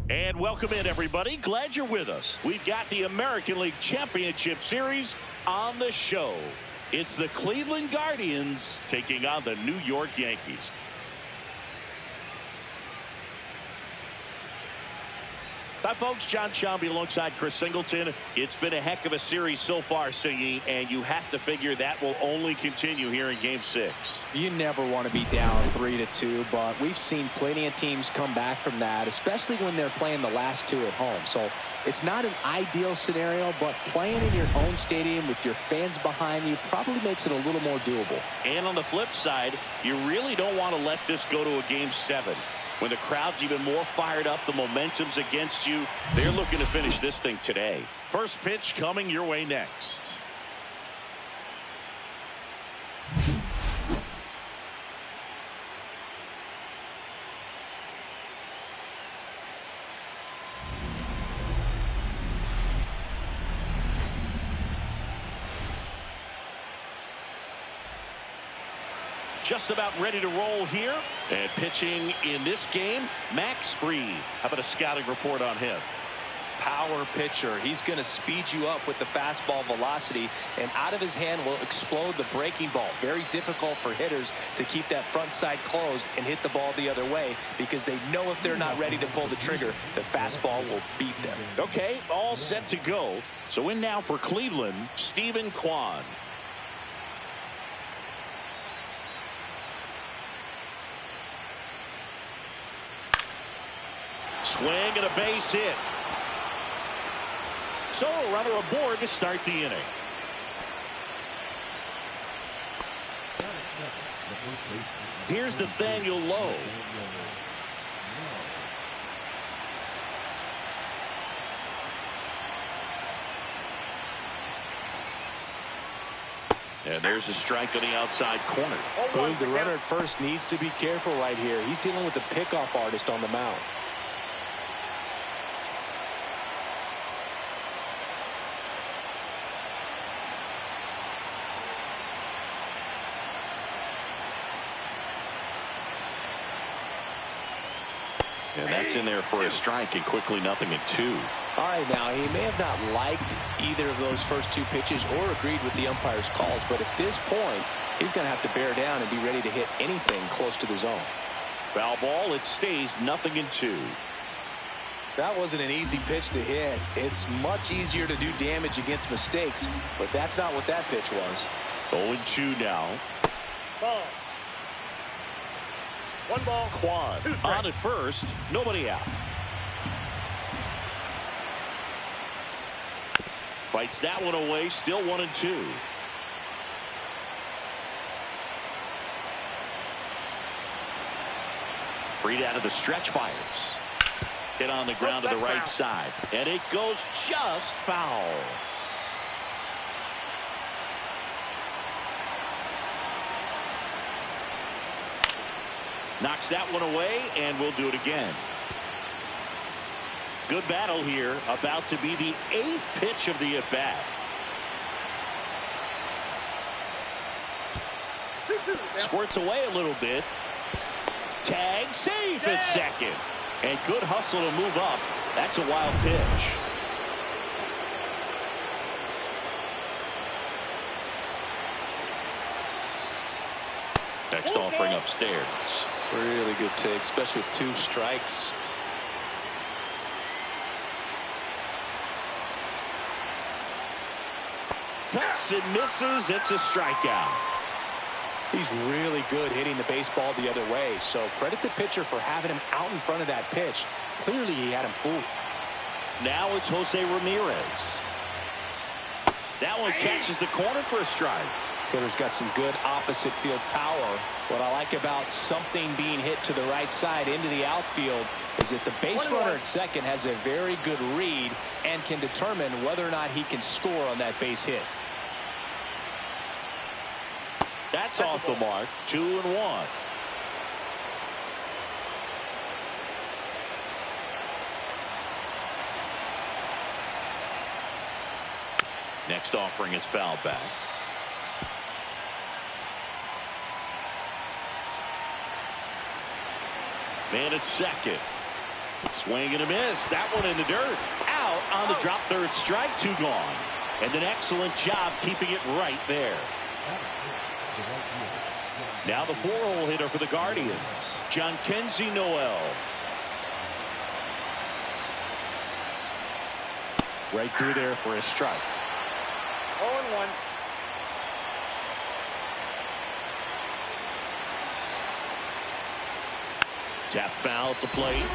And welcome in, everybody. Glad you're with us. We've got the American League Championship Series on the show. It's the Cleveland Guardians taking on the New York Yankees. Hi, folks. John Shelby alongside Chris Singleton. It's been a heck of a series so far, Singy, and you have to figure that will only continue here in Game 6. You never want to be down 3-2, but we've seen plenty of teams come back from that, especially when they're playing the last two at home. So it's not an ideal scenario, but playing in your own stadium with your fans behind you probably makes it a little more doable. And on the flip side, you really don't want to let this go to a Game 7. When the crowd's even more fired up, the momentum's against you. They're looking to finish this thing today. First pitch coming your way next. Just about ready to roll here. And pitching in this game, Max Fried. How about a scouting report on him? Power pitcher. He's going to speed you up with the fastball velocity, and out of his hand will explode the breaking ball. Very difficult for hitters to keep that front side closed and hit the ball the other way, because they know if they're not ready to pull the trigger, the fastball will beat them. Okay, all set to go. So in now for Cleveland, Stephen Kwan. Swing and a base hit. So a runner aboard to start the inning. Here's Nathaniel Lowe. And there's a strike on the outside corner. Boom, the runner at first needs to be careful right here. He's dealing with the pickoff artist on the mound. And that's in there for a strike, and quickly 0-2. All right, now he may have not liked either of those first two pitches or agreed with the umpire's calls, but at this point, he's going to have to bear down and be ready to hit anything close to the zone. Foul ball, it stays 0-2. That wasn't an easy pitch to hit. It's much easier to do damage against mistakes, but that's not what that pitch was. 0-2 now. Ball. One ball. Kwan on at first, nobody out. Fights that one away, still 1-2. Fried out of the stretch, fires. Hit on the ground to the right side, and it goes just foul. Knocks that one away, and we'll do it again. Good battle here, about to be the 8th pitch of the at-bat. Squirts away a little bit. Tag, safe at second. And good hustle to move up. That's a wild pitch. Next offering upstairs. Really good take, especially with 2 strikes. Cuts and misses. It's a strikeout. He's really good hitting the baseball the other way, so credit the pitcher for having him out in front of that pitch. Clearly he had him fooled. Now it's Jose Ramirez. That one catches the corner for a strike. Hitter's got some good opposite field power. What I like about something being hit to the right side into the outfield is that the base runner at second has a very good read and can determine whether or not he can score on that base hit. That's off the mark. 2-1. Next offering is fouled back. Man at second. Swing and a miss. That one in the dirt. Out on the drop third strike. 2 gone. And an excellent job keeping it right there. Now the 4-hole hitter for the Guardians, Jhonkensy Noel. Right through there for a strike. 0-1. Tap foul at the plate.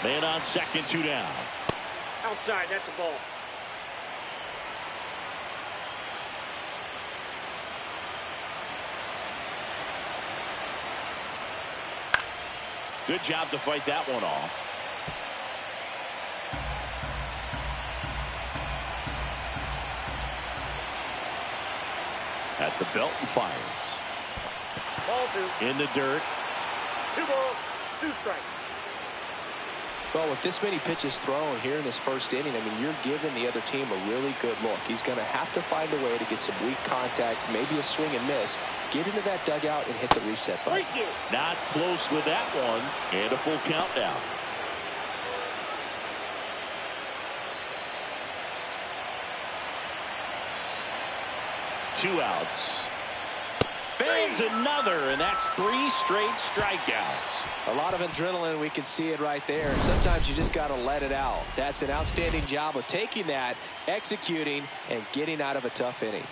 Man on second, 2 down. Outside, that's a ball. Good job to fight that one off. At the belt and fires. Ball 2. In the dirt. 2 balls, 2 strikes. Well, with this many pitches thrown here in this first inning, I mean, you're giving the other team a really good look. He's going to have to find a way to get some weak contact, maybe a swing and miss, get into that dugout and hit the reset button. Not close with that one, and a full count now. Two outs. Fans another, and that's 3 straight strikeouts. A lot of adrenaline, we can see it right there. Sometimes you just got to let it out. That's an outstanding job of taking that, executing, and getting out of a tough inning.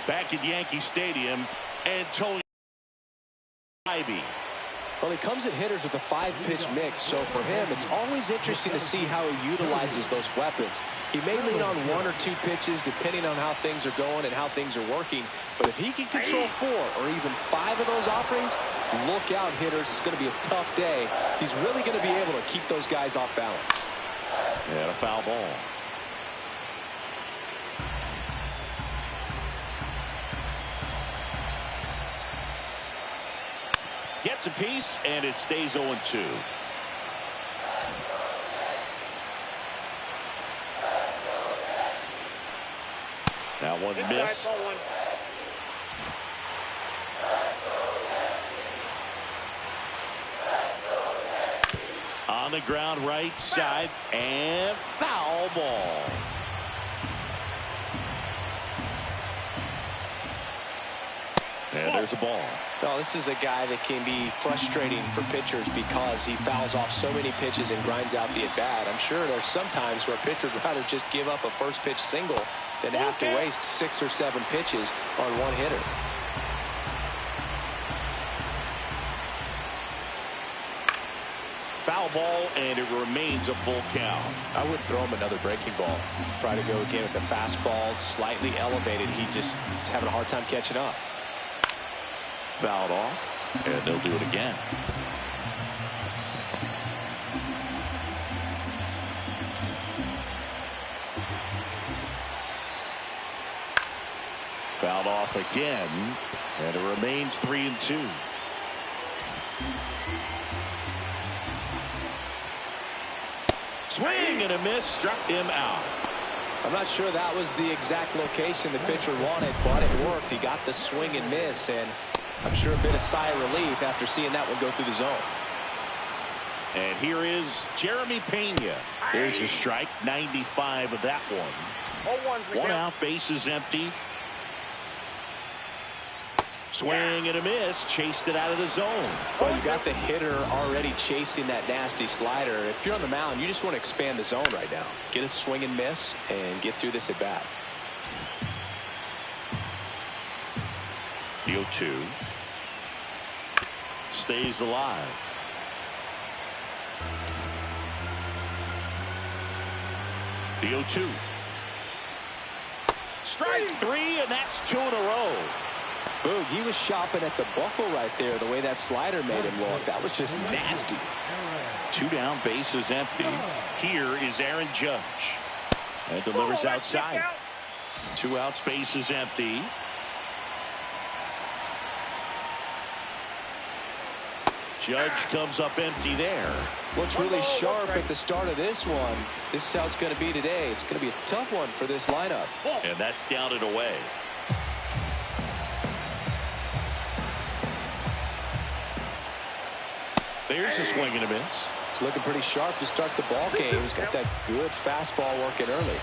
Back at Yankee Stadium, Antonio Ivy. Well, he comes at hitters with a 5-pitch mix, so for him, it's always interesting to see how he utilizes those weapons. He may lean on 1 or 2 pitches depending on how things are going and how things are working, but if he can control 4 or even 5 of those offerings, look out, hitters. It's going to be a tough day. He's really going to be able to keep those guys off balance. And a foul ball. Gets a piece, and it stays 0-2. That one missed. On the ground, right side, and foul ball. And there's a ball. Well, this is a guy that can be frustrating for pitchers because he fouls off so many pitches and grinds out the at-bat. I'm sure there's some times where a pitcher would rather just give up a first-pitch single than have to waste 6 or 7 pitches on one hitter. Foul ball, and it remains a full count. I would throw him another breaking ball. Try to go again with the fastball slightly elevated. He just is having a hard time catching up. Fouled off, and they'll do it again. Fouled off again, and it remains 3-2. Swing and a miss, struck him out. I'm not sure that was the exact location the pitcher wanted, but it worked. He got the swing and miss, and I'm sure a bit of sigh of relief after seeing that one go through the zone. And here is Jeremy Pena. There's your strike, 95 of that one. 1 out, bases empty. Swing and a miss, chased it out of the zone. Well, you got the hitter already chasing that nasty slider. If you're on the mound, you just want to expand the zone right now. Get a swing and miss and get through this at bat. The 0-2 stays alive. The 0-2. Strike 3, and that's 2 in a row. Boog, he was shopping at the buckle right there, the way that slider made him look. That was just nasty. 2 down, bases empty. Here is Aaron Judge. And delivers outside. 2 outs, bases empty. Judge comes up empty there. Looks really sharp at the start of this one. This is how it's going to be today. It's going to be a tough one for this lineup. And that's down and away. There's a swing and a miss. It's looking pretty sharp to start the ball game. He's got that good fastball working early.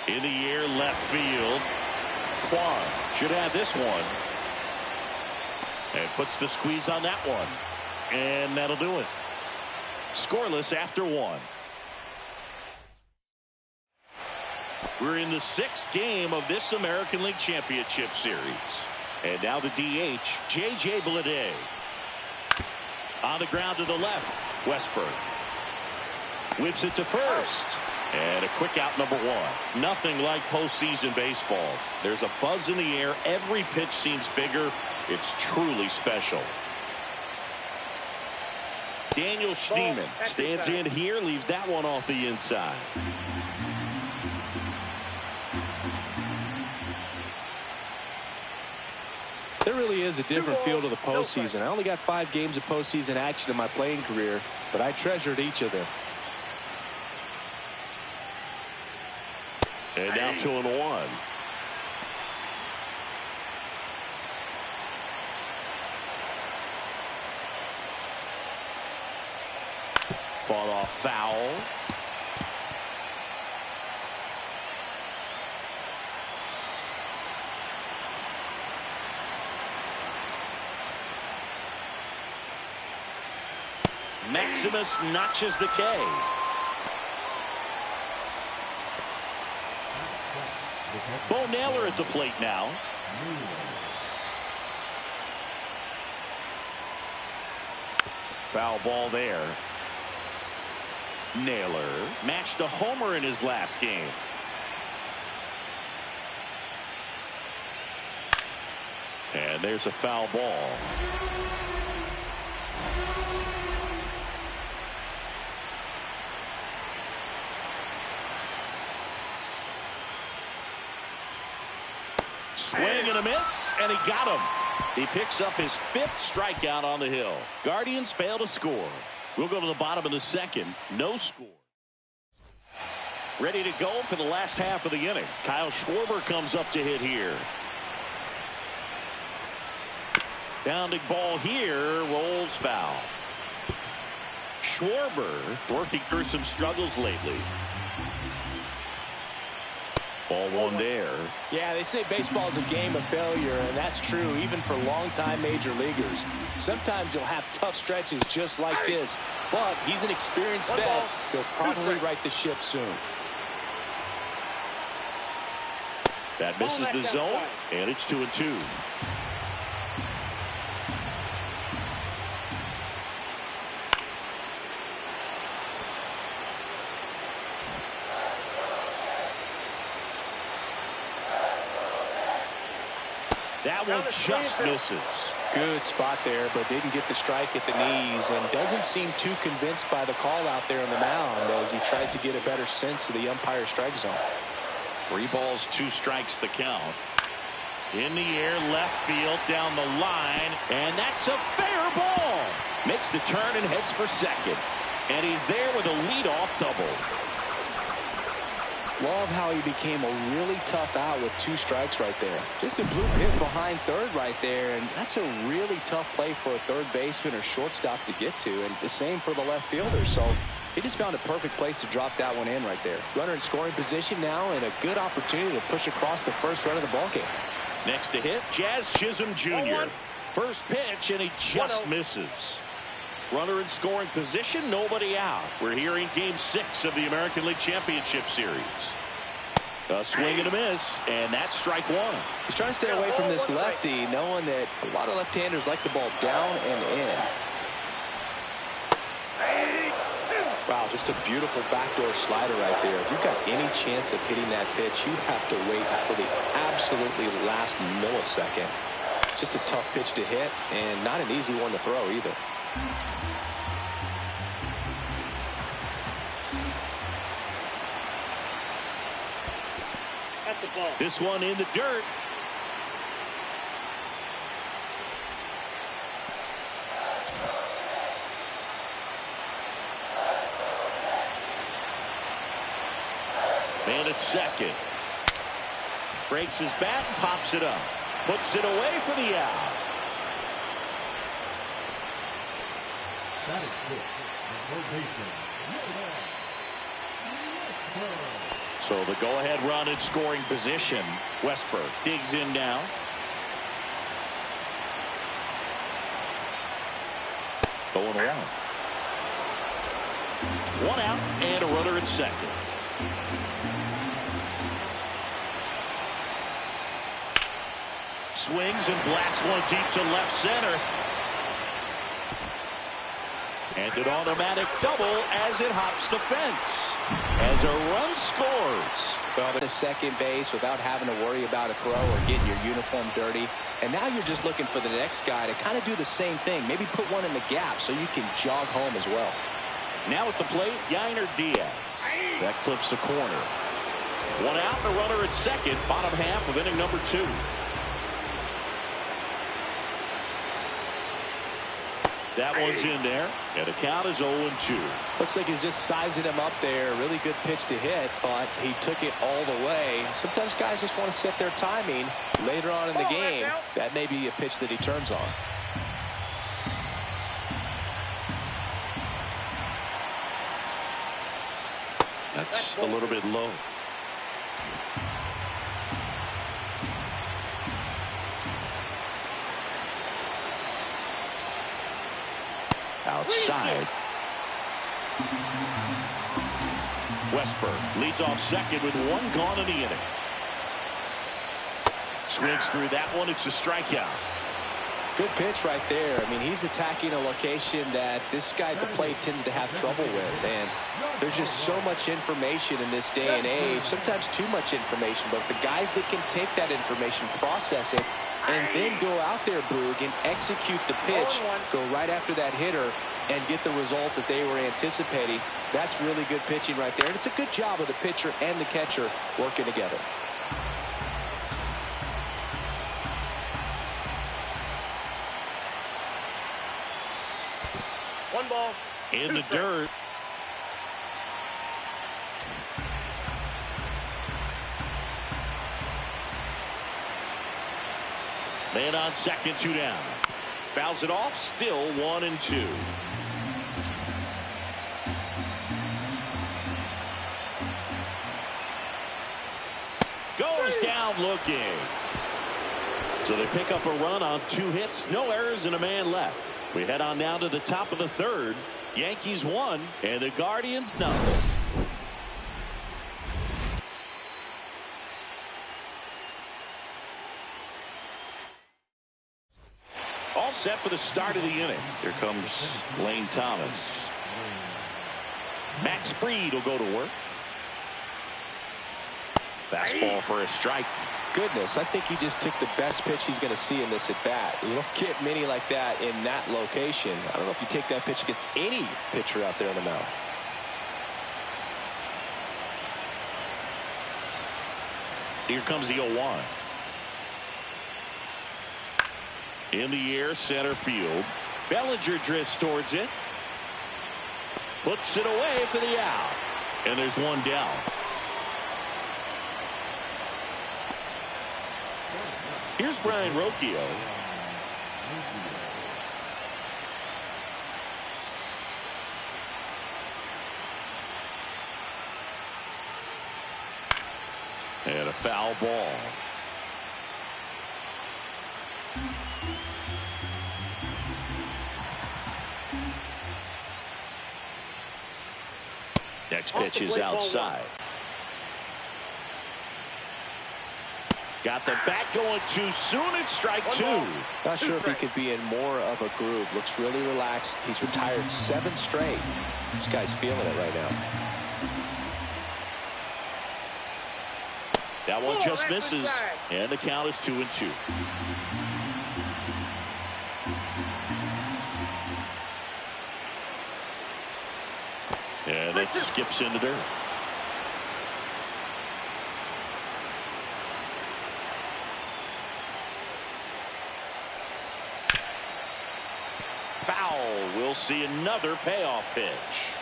In the air, left field. Kwan should have this one. And puts the squeeze on that one. And that'll do it. Scoreless after one. We're in the 6th game of this American League Championship Series. And now the DH, J.J. Bleday. On the ground to the left, Westburg. Whips it to first. And a quick out, number 1. Nothing like postseason baseball. There's a buzz in the air. Every pitch seems bigger. It's truly special. Daniel Schneemann stands in here, leaves that one off the inside. There really is a different feel to the postseason. I only got 5 games of postseason action in my playing career, but I treasured each of them. And now 2-1. Fought off foul. Maximus notches the K. Bo Naylor at the plate now. Foul ball there. Naylor matched a homer in his last game. And there's a foul ball. Swing and a miss, and he got him. He picks up his 5th strikeout on the hill. Guardians fail to score. We'll go to the bottom of the 2nd. No score. Ready to go for the last half of the inning. Kyle Schwarber comes up to hit here. Bounding ball here, rolls foul. Schwarber working through some struggles lately. Ball 1 there. Yeah, they say baseball is a game of failure, and that's true even for longtime major leaguers. Sometimes you'll have tough stretches just like this, but he's an experienced vet. He'll probably right the ship soon. That misses the zone, and it's 2-2. That one just misses. Good spot there, but didn't get the strike at the knees, and doesn't seem too convinced by the call out there on the mound as he tries to get a better sense of the umpire strike zone. 3 balls, 2 strikes the count. In the air, left field, down the line, and that's a fair ball. Makes the turn and heads for second. And he's there with a leadoff double. Love how he became a really tough out with 2 strikes right there. Just a blue hit behind third right there, and that's a really tough play for a third baseman or shortstop to get to, and the same for the left fielder. So he just found a perfect place to drop that one in right there. Runner in scoring position now, and a good opportunity to push across the first run of the ballgame. Next to hit, Jazz Chisholm Jr. First pitch, and he just misses. Runner in scoring position, nobody out. We're here in Game 6 of the American League Championship Series. A swing and a miss, and that's strike 1. He's trying to stay away from this lefty, knowing that a lot of left-handers like the ball down and in. Wow, just a beautiful backdoor slider right there. If you've got any chance of hitting that pitch, you have to wait until the absolutely last millisecond. Just a tough pitch to hit, and not an easy one to throw either. That's a ball. This one in the dirt. Man at second. Breaks his bat and pops it up. Puts it away for the out. That is good. Rotation. So the go-ahead run in scoring position. Westberg digs in now. Going around. One out and a runner at second. Swings and blasts one deep to left center. And an automatic double as it hops the fence. As a run scores. Well, at a second base without having to worry about a throw or getting your uniform dirty. And now you're just looking for the next guy to kind of do the same thing. Maybe put one in the gap so you can jog home as well. Now at the plate, Yainer Diaz. That clips the corner. One out and a runner at second. Bottom half of inning number 2. That one's in there, and the count is 0-2. Looks like he's just sizing him up there. Really good pitch to hit, but he took it all the way. Sometimes guys just want to set their timing later on in the game. That may be a pitch that he turns on. That's a little bit low. Outside. Westberg leads off second with one gone in the inning. Swings through that one. It's a strikeout. Good pitch right there. I mean, he's attacking a location that this guy at the plate tends to have trouble with. And there's just so much information in this day and age. Sometimes too much information. But the guys that can take that information, process it, and then go out there, Boog, and execute the pitch, go right after that hitter, and get the result that they were anticipating. That's really good pitching right there. And it's a good job of the pitcher and the catcher working together. One ball. In the dirt. Man on second, 2 down. Fouls it off, still 1-2. Goes down looking. So they pick up a run on 2 hits, no errors, and a man left. We head on now to the top of the 3rd. Yankees 1 and the Guardians 0. All set for the start of the inning. Here comes Lane Thomas. Max Fried will go to work. Fastball for a strike. Goodness, I think he just took the best pitch he's going to see in this at bat. You don't get many like that in that location. I don't know if you take that pitch against any pitcher out there on the mound. Here comes the 0-1. In the air, center field. Bellinger drifts towards it. Puts it away for the out. And there's one down. Here's Brian Rocchio. And a foul ball. Next pitch is outside. Got the bat going too soon. It's strike 2. Not sure if he could be in more of a groove. Looks really relaxed. He's retired 7 straight. This guy's feeling it right now. That one just misses, and the count is 2-2. And it skips in the dirt. Foul. We'll see another payoff pitch.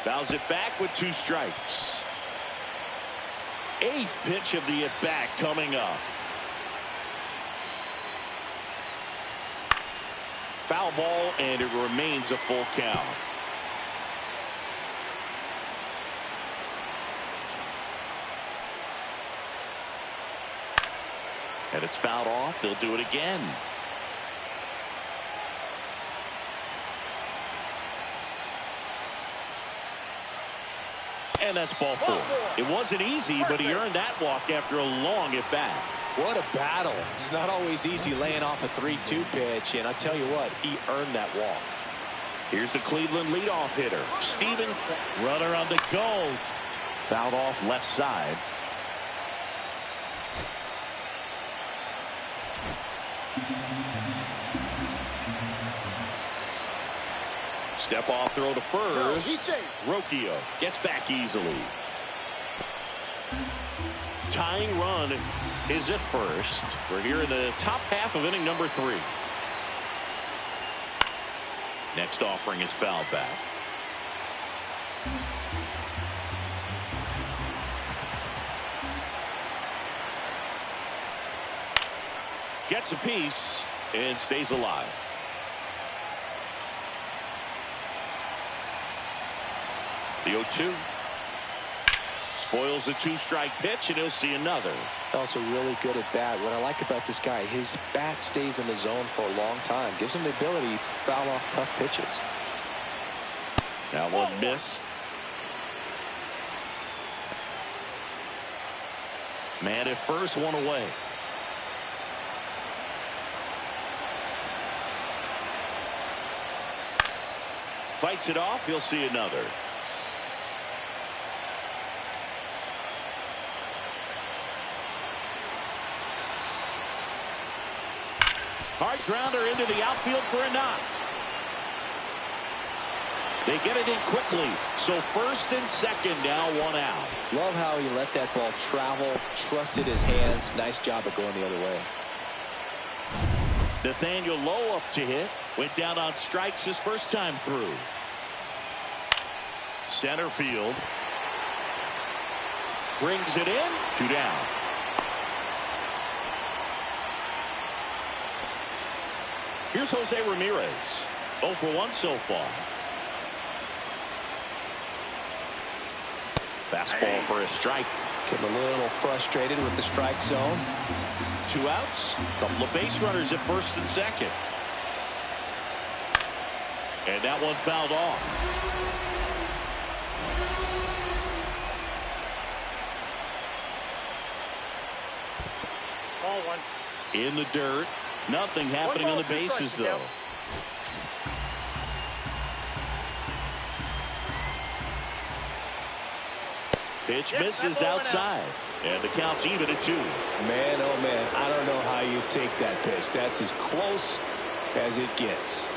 Fouls it back with 2 strikes. 8th pitch of the at-bat coming up. Foul ball, and it remains a full count. And it's fouled off. They'll do it again. And that's ball 4. It wasn't easy, but he earned that walk after a long at bat. What a battle. It's not always easy laying off a 3-2 pitch, and I tell you what, he earned that walk. Here's the Cleveland leadoff hitter, Steven. Runner on the go. Fouled off left side. Step off throw to first. Rocchio gets back easily. Tying run is at first. We're here in the top half of inning number 3. Next offering is fouled back. Gets a piece and stays alive. The 0-2. Spoils the 2-strike pitch, and he'll see another. Also really good at bat. What I like about this guy, his bat stays in the zone for a long time. Gives him the ability to foul off tough pitches. That one missed. Man at first, one away. Fights it off. He'll see another. Hard grounder into the outfield for a knock. They get it in quickly. So first and second, now 1 out. Love how he let that ball travel, trusted his hands. Nice job of going the other way. Nathaniel Lowe up to hit. Went down on strikes his first time through. Center field. Brings it in. 2 down. Here's Jose Ramirez. 0 for 1 so far. Fastball for a strike. Getting a little frustrated with the strike zone. 2 outs. Couple of base runners at first and second. And that one fouled off. Ball 1. In the dirt. Nothing happening on the bases, though. Pitch misses outside. And the count's even at 2. Man, oh man, I don't know how you take that pitch. That's as close as it gets.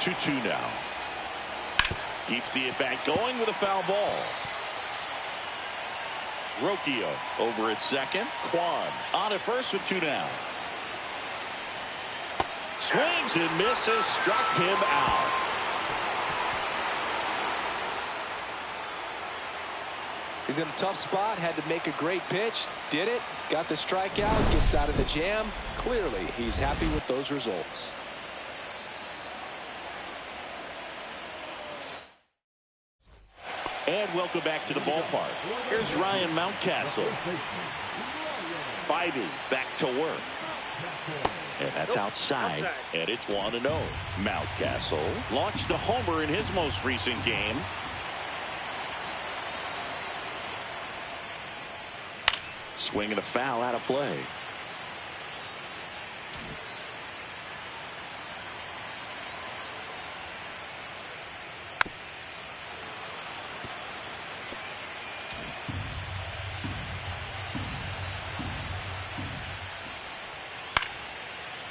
2-2 now. Keeps the at-bat going with a foul ball. Rocchio over at second. Kwan on at first with 2 down. Swings and misses. Struck him out. He's in a tough spot. Had to make a great pitch. Did it. Got the strikeout. Gets out of the jam. Clearly, he's happy with those results. And welcome back to the ballpark. Here's Ryan Mountcastle. Bybee back to work. And that's outside. And it's 1-0. Mountcastle launched a homer in his most recent game. Swinging a foul out of play.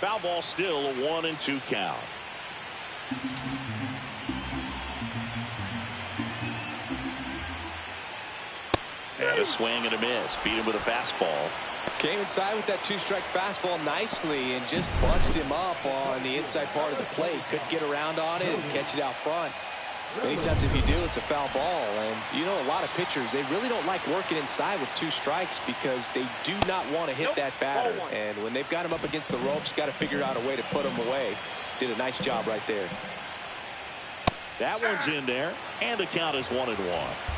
Foul ball, still a 1-2 count. And a swing and a miss. Beat him with a fastball. Came inside with that two-strike fastball nicely and just bunched him up on the inside part of the plate. Couldn't get around on it and catch it out front. Many times if you do, it's a foul ball. And you know, a lot of pitchers, they really don't like working inside with 2 strikes because they do not want to hit that batter. And when they've got him up against the ropes, got to figure out a way to put him away. Did a nice job right there. That one's in there, and the count is 1-1.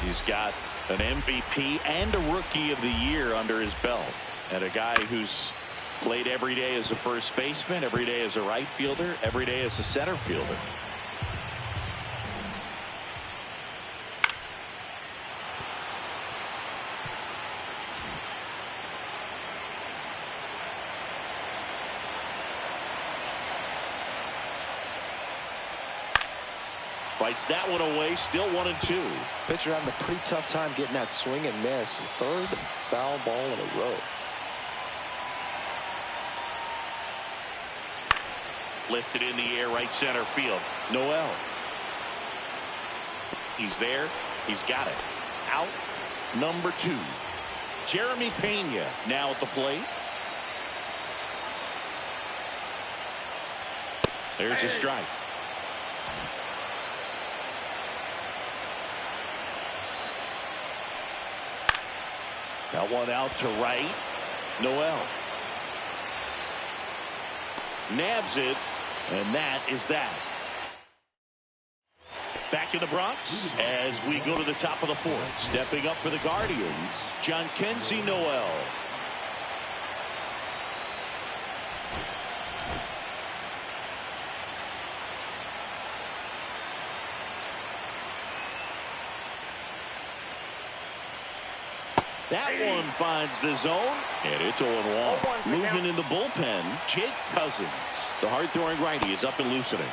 He's got an MVP and a Rookie of the Year under his belt, and a guy who's played every day as a first baseman, every day as a right fielder, every day as a center fielder. Fights that one away, still 1-2. Pitcher having a pretty tough time getting that swing and miss. 3rd foul ball in a row. Lifted in the air, right center field. Noel. He's there. He's got it. Out. Number 2. Jeremy Pena now at the plate. There's a strike. That one out to right. Noel. Nabs it, and that is that. Back in the Bronx as we go to the top of the 4th. Stepping up for the Guardians, Jhonkensy Noel. That one finds the zone, and it's 0-1. Moving in the bullpen, Jake Cousins. The hard-throwing righty is up and loosening.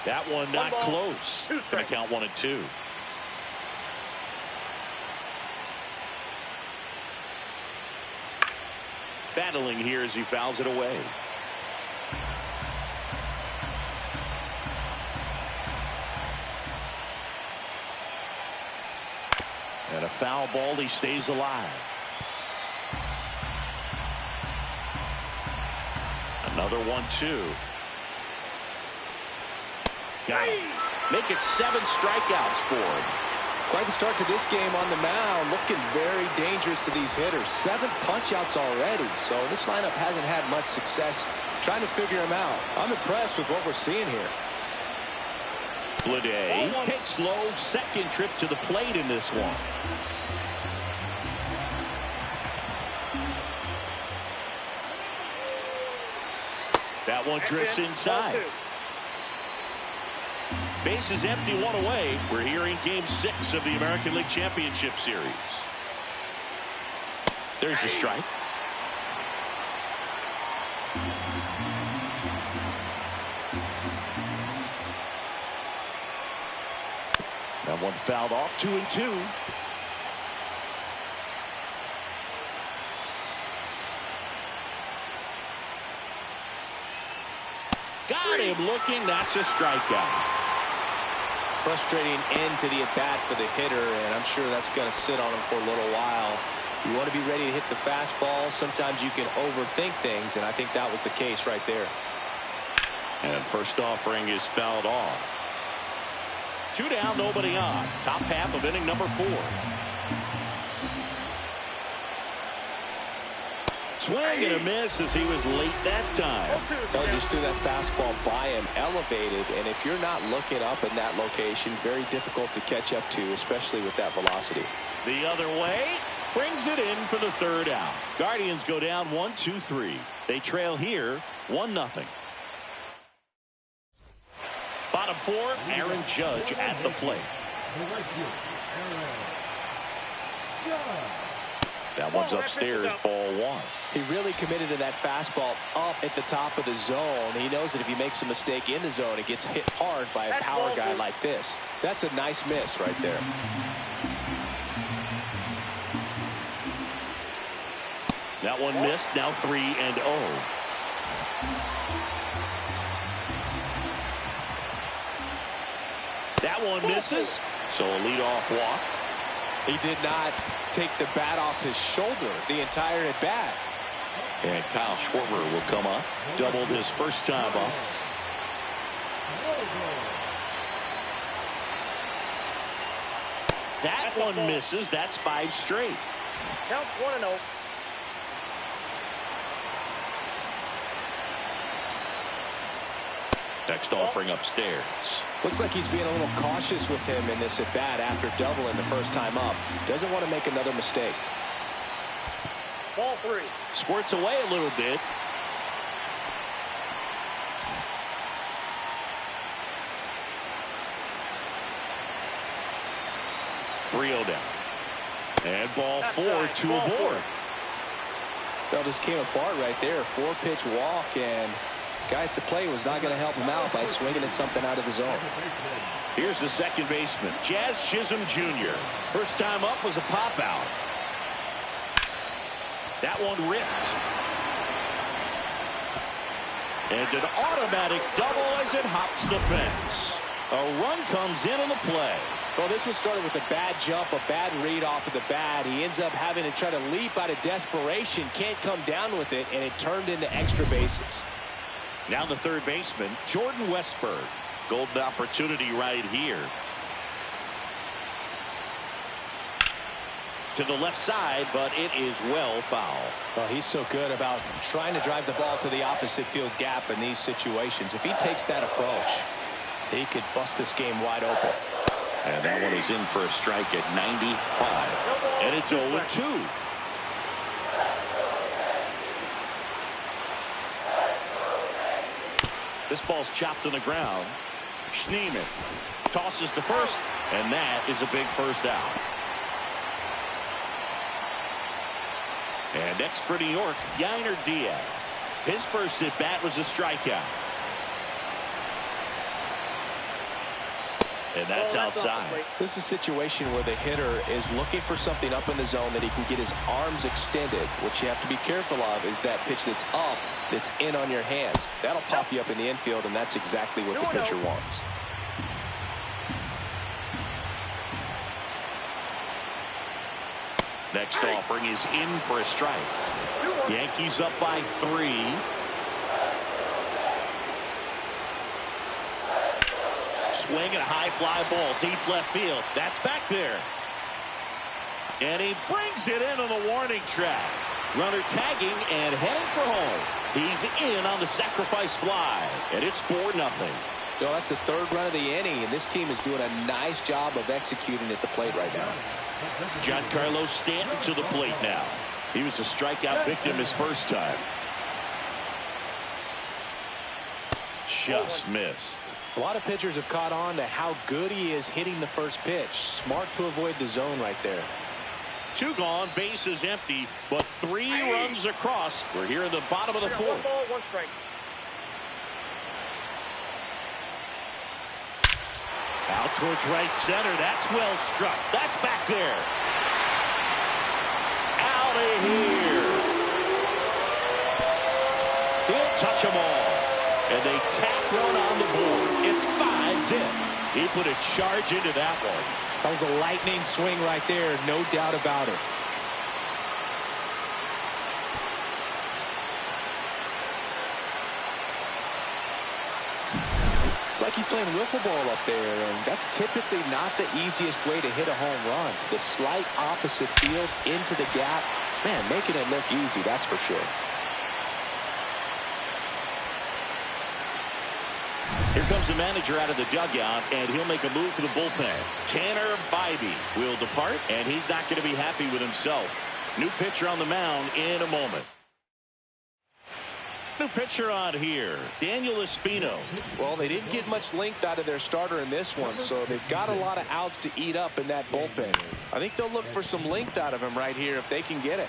That one not close. Gonna count 1-2. Battling here as he fouls it away. And a foul ball, he stays alive. Another 1-2. Got it. Make it 7 strikeouts for him. Quite the start to this game on the mound. Looking very dangerous to these hitters. 7 punch-outs already. So this lineup hasn't had much success trying to figure him out. I'm impressed with what we're seeing here. Bleday takes low, 2nd trip to the plate in this one. That one drifts inside. Base is empty, 1 away. We're here in Game 6 of the American League Championship Series. There's a strike. That one fouled off, 2-2. Got him looking. That's a strikeout. Frustrating end to the at-bat for the hitter, and I'm sure that's going to sit on him for a little while. You want to be ready to hit the fastball. Sometimes you can overthink things, and I think that was the case right there. And first offering is fouled off. 2 down, nobody on. Top half of inning number 4. Swing and a miss as he was late that time. Well, just threw that fastball by him, elevated, and if you're not looking up in that location, very difficult to catch up to, especially with that velocity. The other way, brings it in for the 3rd out. Guardians go down 1-2-3. They trail here 1-0. Bottom 4, Aaron Judge at the plate. That one's upstairs, ball one. He really committed to that fastball up at the top of the zone. He knows that if he makes a mistake in the zone, it gets hit hard by a power guy like this. That's a nice miss right there. That one missed. Now 3-0. That one misses. So a leadoff walk. He did not take the bat off his shoulder the entire at bat. And Kyle Schwarber will come up. Doubled his first time up. That one misses. That's 5 straight. Count 1-0. Next offering upstairs. Looks like he's being a little cautious with him in this at bat after doubling the first time up. Doesn't want to make another mistake. Ball 3. Squirts away a little bit. Brio down. And ball 4, 2 aboard. That just came apart right there. 4-pitch walk, and guy at the plate was not going to help him out by swinging at something out of the zone. Here's the second baseman, Jazz Chisholm Jr. First time up was a pop out. That one ripped. And an automatic double as it hops the fence. A run comes in on the play. Well, this one started with a bad jump, a bad read off of the bat. He ends up having to try to leap out of desperation, can't come down with it, and it turned into extra bases. Now the third baseman, Jordan Westburg. Golden opportunity right here. To the left side, but it is well foul. Well, he's so good about trying to drive the ball to the opposite field gap in these situations. If he takes that approach, he could bust this game wide open. And that one is in for a strike at 95. And it's 0-2. This ball's chopped on the ground. Schneemann tosses to first, and that is a big first out. And next for New York, Yainer Diaz. His first at bat was a strikeout. And that's outside. This is a situation where the hitter is looking for something up in the zone that he can get his arms extended. What you have to be careful of is that pitch that's up, that's in on your hands. That'll pop you up in the infield, and that's exactly what the pitcher wants. Next offering is in for a strike. Yankees up by 3. Swing and a high fly ball deep left field. That's back there. And he brings it into the warning track. Runner tagging and heading for home. He's in on the sacrifice fly. And it's 4-0. So that's the third run of the inning, and this team is doing a nice job of executing at the plate right now. Giancarlo Stanton to the plate now. He was a strikeout victim his first time. Just missed. A lot of pitchers have caught on to how good he is hitting the first pitch. Smart to avoid the zone right there. 2 gone, bases empty, but 3 runs across. We're here in the bottom of the 4th. 1 ball, 1 strike. Out towards right center. That's well struck. That's back there. Out of here. He'll touch them all. And they tack one on the board. It's 5-zip. He put a charge into that one. That was a lightning swing right there, no doubt about it. It's like he's playing wiffle ball up there, and that's typically not the easiest way to hit a home run. To the slight opposite field, into the gap. Man, making it look easy, that's for sure. Here comes the manager out of the dugout, and he'll make a move for the bullpen. Tanner Bybee will depart, and he's not going to be happy with himself. New pitcher on the mound in a moment. New pitcher on here, Daniel Espino. Well, they didn't get much length out of their starter in this one, so they've got a lot of outs to eat up in that bullpen. I think they'll look for some length out of him right here if they can get it.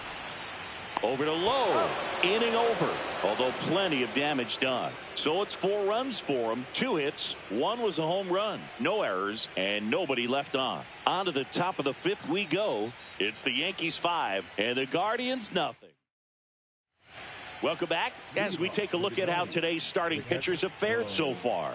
Over to Lowe, inning over, although plenty of damage done. So it's 4 runs for him, 2 hits, 1 was a home run, no errors, and nobody left on. On to the top of the 5th we go. It's the Yankees 5 and the Guardians nothing. Welcome back as we take a look at how today's starting pitchers have fared so far.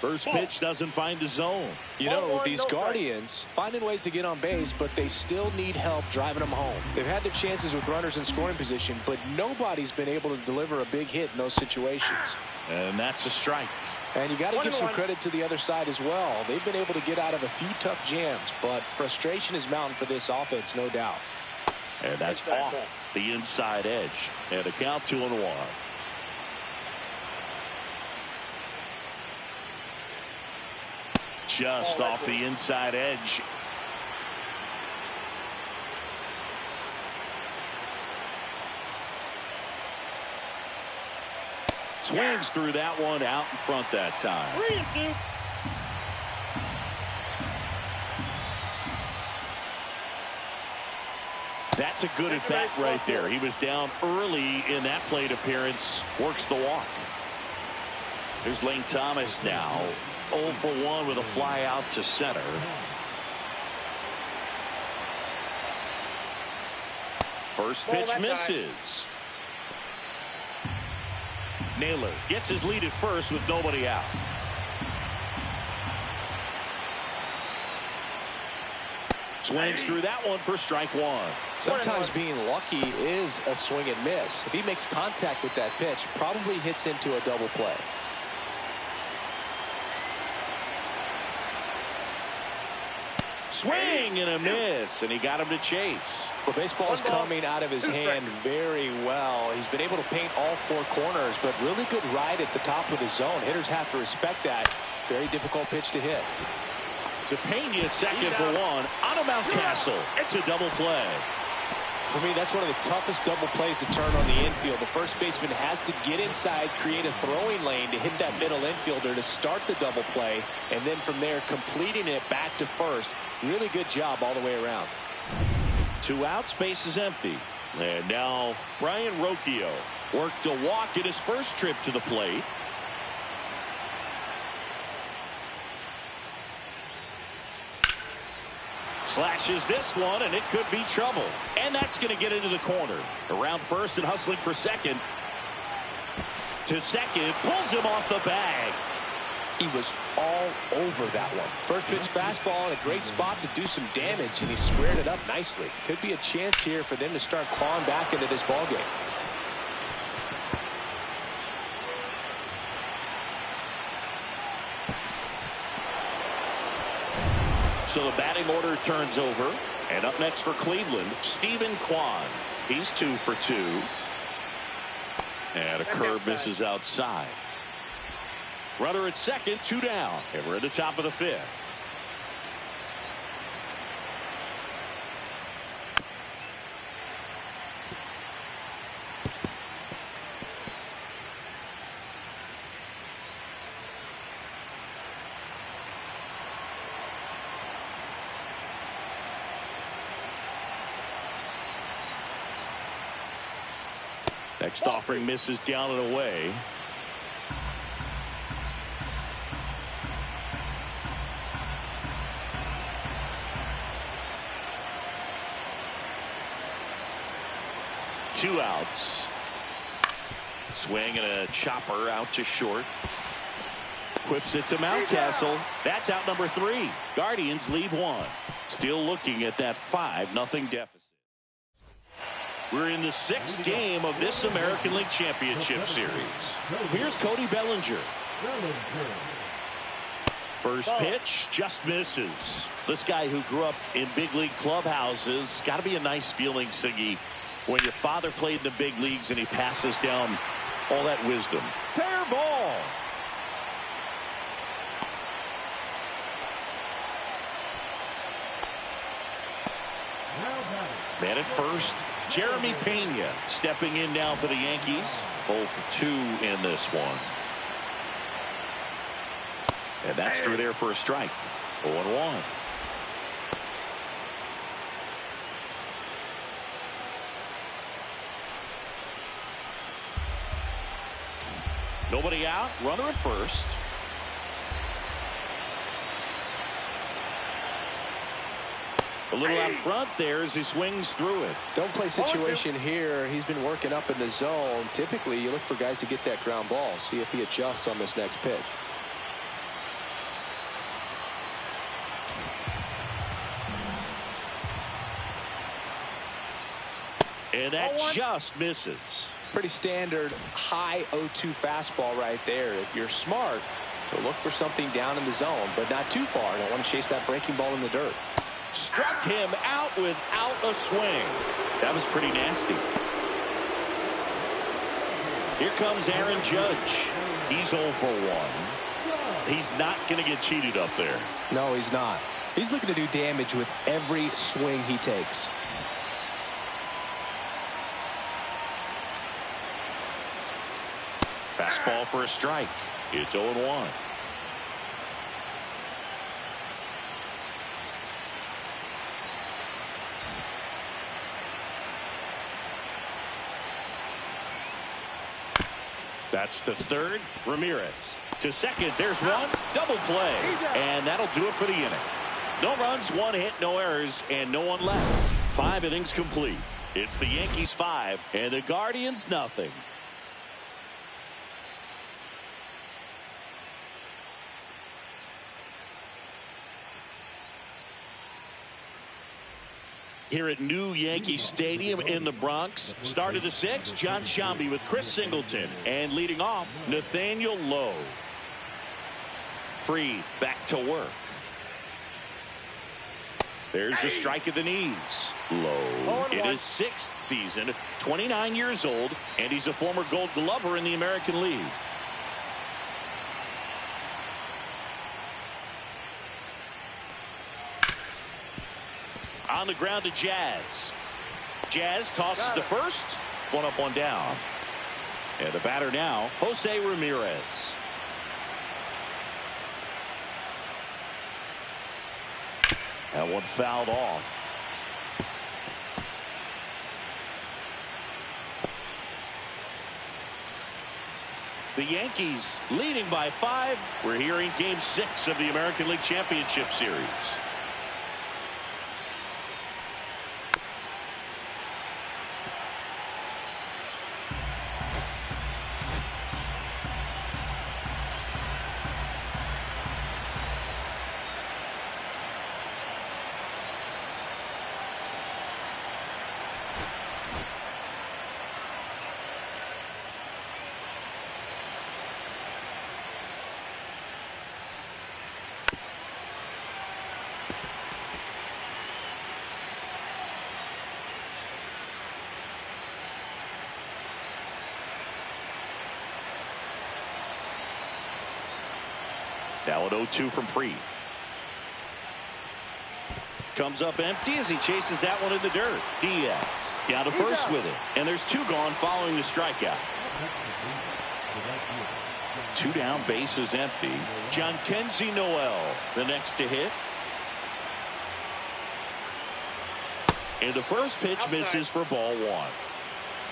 First pitch doesn't find the zone. You know, these Guardians finding ways to get on base, but they still need help driving them home. They've had their chances with runners in scoring position, but nobody's been able to deliver a big hit in those situations. And that's a strike. And you got to give some credit to the other side as well. They've been able to get out of a few tough jams, but frustration is mounting for this offense, no doubt. And that's off the inside edge. And a count 2-1. Just off the inside edge. Swings through that one out in front that time. That's a good at bat right there. He was down early in that plate appearance. Works the walk. There's Lane Thomas now. 0 for 1 with a fly out to center. First pitch misses. Naylor gets his lead at first with nobody out. Swings through that one for strike 1. Sometimes being lucky is a swing and miss. If he makes contact with that pitch, probably hits into a double play. Swing and a miss, and he got him to chase. Well, baseball is coming out of his hand very well. He's been able to paint all 4 corners, but really good ride at the top of the zone. Hitters have to respect that. Very difficult pitch to hit. Tepena at second for 1 on a Mountcastle. It's a double play. For me, that's one of the toughest double plays to turn on the infield. The first baseman has to get inside, create a throwing lane to hit that middle infielder to start the double play, and then from there completing it back to first. Really good job all the way around. 2 outs, base is empty. And now Brian Rocchio worked a walk in his first trip to the plate. Slashes this one, and it could be trouble. And that's going to get into the corner. Around first and hustling for second. To second, pulls him off the bag. He was all over that one. First pitch fastball in a great spot to do some damage, and he squared it up nicely. Could be a chance here for them to start clawing back into this ballgame. So the batting order turns over. And up next for Cleveland, Stephen Kwan. He's 2 for 2. And a curve misses outside. Runner at second, 2 down. And we're at the top of the 5th. Next offering misses down and away. Two outs. Swing and a chopper out to short. Whips it to Mountcastle. That's out number 3. Guardians lead 1. Still looking at that 5-0 deficit. We're in the 6th game of this American League Championship Series. Here's Cody Bellinger. First pitch just misses. This guy who grew up in big league clubhouses, got to be a nice feeling, Siggy, when your father played in the big leagues and he passes down all that wisdom. Fair ball. Man at first, Jeremy Pena stepping in now for the Yankees. 0 for 2 in this one. And that's through there for a strike. 0-1. Nobody out, runner at first. A little out front there as he swings through it. Don't play situation here. He's been working up in the zone. Typically, you look for guys to get that ground ball. See if he adjusts on this next pitch. And that just misses. Pretty standard high 0-2 fastball right there. If you're smart, you'll look for something down in the zone, but not too far. Don't want to chase that breaking ball in the dirt. Struck him out without a swing. That was pretty nasty. Here comes Aaron Judge. He's 0 for 1. He's not going to get cheated up there. No, he's not. He's looking to do damage with every swing he takes. Fastball for a strike. It's 0-1. That's to third. Ramirez to second. There's one. Double play. And that'll do it for the inning. No runs, 1 hit, no errors, and no one left. 5 innings complete. It's the Yankees 5 and the Guardians nothing. Here at New Yankee Stadium in the Bronx. Start of the 6th, John Shambi with Chris Singleton. And leading off, Nathaniel Lowe. Free, back to work. There's a strike at the knees. Lowe in his 6th season, 29 years old, and he's a former Gold Glover in the American League. On the ground to Jazz. Jazz tosses to first. 1 up, 1 down. And the batter now, Jose Ramirez. That one fouled off. The Yankees leading by 5. We're here in Game 6 of the American League Championship Series. Now an 0-2 from Fried. Comes up empty as he chases that one in the dirt. Diaz down to first with it. And there's 2 gone following the strikeout. 2 down, bases empty. Jhonkensy Noel the next to hit. And the first pitch misses for ball 1.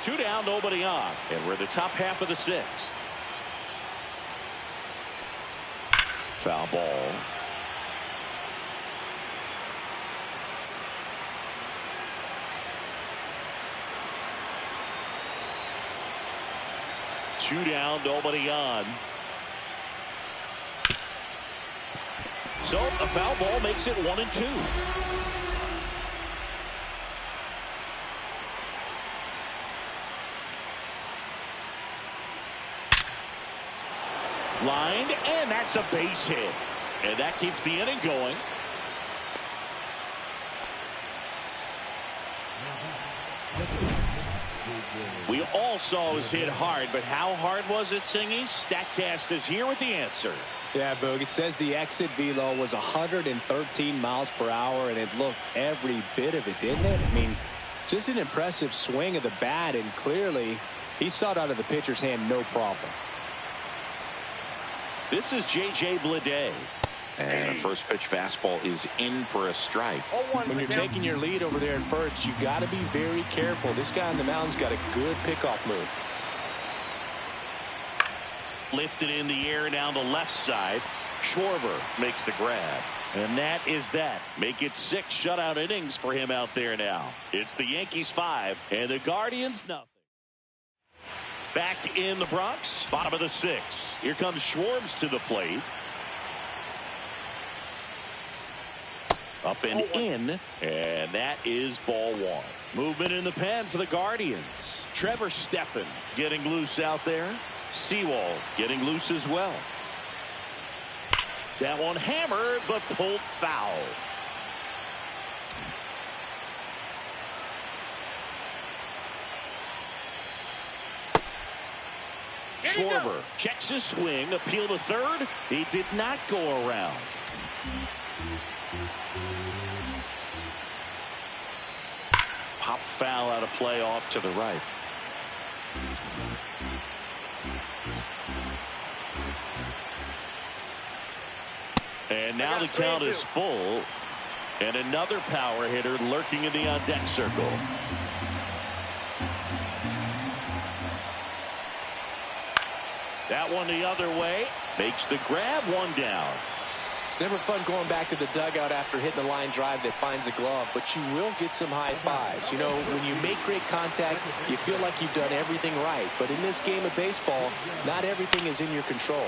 2 down, nobody on. And we're in the top half of the 6th. Foul ball. Two down, nobody on. So a foul ball makes it 1-2. Lined, and that's a base hit. And that keeps the inning going. We all saw it was hit hard, but how hard was it, Singy? Statcast is here with the answer. Yeah, Boog, it says the exit velo was 113 miles per hour, and it looked every bit of it, didn't it? I mean, Just an impressive swing of the bat, and clearly he saw it out of the pitcher's hand no problem. This is J.J. Bleday. And a first pitch fastball is in for a strike. When you're taking your lead over there at first, you got to be very careful. This guy on the mound's got a good pickoff move. Lifted in the air down the left side. Schwarber makes the grab. And that is that. Make it 6 shutout innings for him out there now. It's the Yankees 5 and the Guardians nothing. Back in the Bronx, bottom of the 6th. Here comes Schwarber to the plate. Up and in, and that is ball 1. Movement in the pen for the Guardians. Trevor Stephan getting loose out there. Sewald getting loose as well. That one hammered, but pulled foul. Schwarber checks his swing, appeal to third. He did not go around. Pop foul out of play off to the right. And now the count is full. And another power hitter lurking in the on-deck circle. That one the other way. Makes the grab, 1 down. It's never fun going back to the dugout after hitting a line drive that finds a glove, but you will get some high fives. You know, when you make great contact, you feel like you've done everything right. But in this game of baseball, not everything is in your control.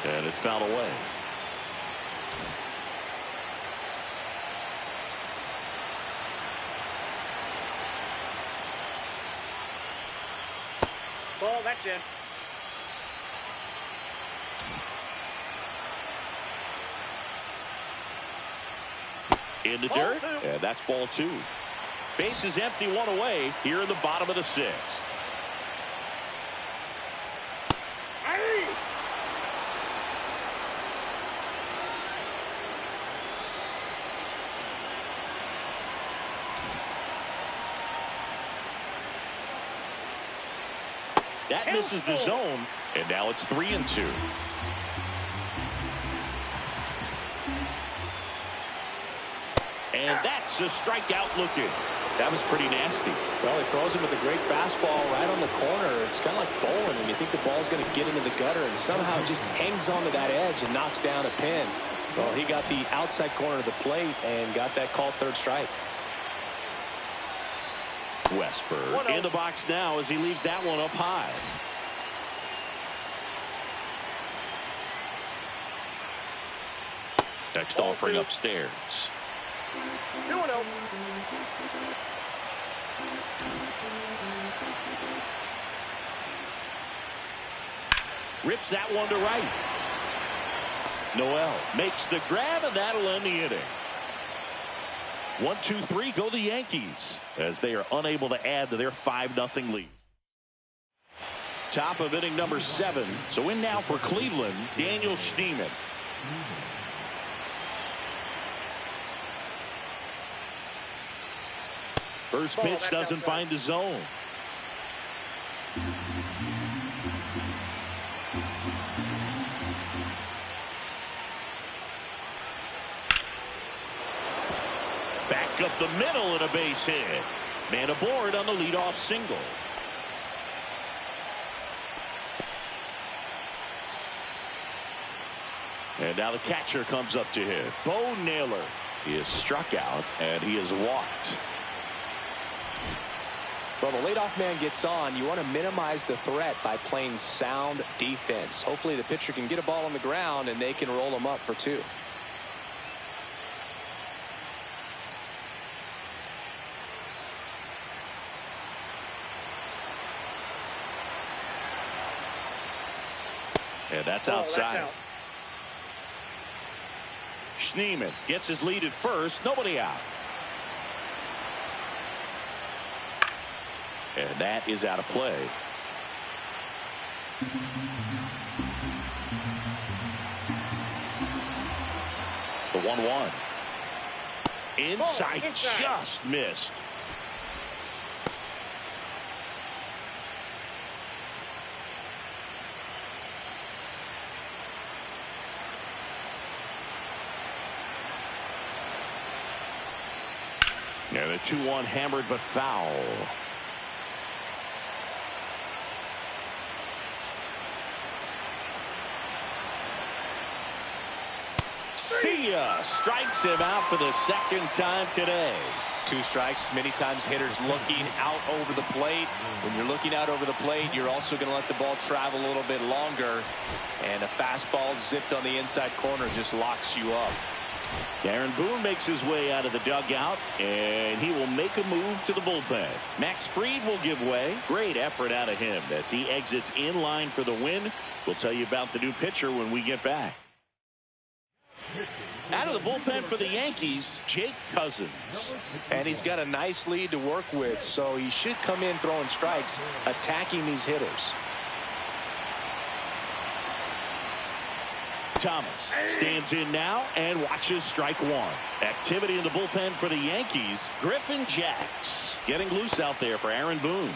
And it's fouled away. Ball, that's in. In the dirt, and that's ball 2. Base is empty, 1 away here in the bottom of the 6th. That misses the zone, and now it's 3-2. And that's a strikeout looking. That was pretty nasty. Well, he throws him with a great fastball right on the corner. It's kind of like bowling, and you think the ball's going to get into the gutter, and somehow it just hangs onto that edge and knocks down a pin. Well, he got the outside corner of the plate and got that called third strike. Westberg in the box now as he leaves that one up high. Next offering upstairs. 2-0. Rips that one to right. Noel makes the grab, and that'll end the inning. 1-2-3 go the Yankees as they are unable to add to their 5-0 lead. Top of inning number 7. So in now for Cleveland, Daniel Schneemann. First pitch doesn't find the zone. Back up the middle and a base hit. Man aboard on the leadoff single. And now the catcher comes up to hit. Bo Naylor. He is struck out and he is walked. Well, the leadoff man gets on. You want to minimize the threat by playing sound defense. Hopefully the pitcher can get a ball on the ground and they can roll him up for 2. And that's outside. That's out. Schneemann gets his lead at first. Nobody out. And that is out of play. The 1-1. Inside, just missed. And a 2-1 hammered but foul. See ya. Strikes him out for the second time today. 2 strikes. Many times hitters looking out over the plate. When you're looking out over the plate, you're also going to let the ball travel a little bit longer. And a fastball zipped on the inside corner just locks you up. Aaron Boone makes his way out of the dugout, and he will make a move to the bullpen. Max Fried will give way. Great effort out of him as he exits in line for the win. We'll tell you about the new pitcher when we get back. Out of the bullpen for the Yankees, Jake Cousins. And he's got a nice lead to work with, so he should come in throwing strikes, attacking these hitters. Thomas stands in now and watches strike 1. Activity in the bullpen for the Yankees. Griffin Jacks getting loose out there for Aaron Boone.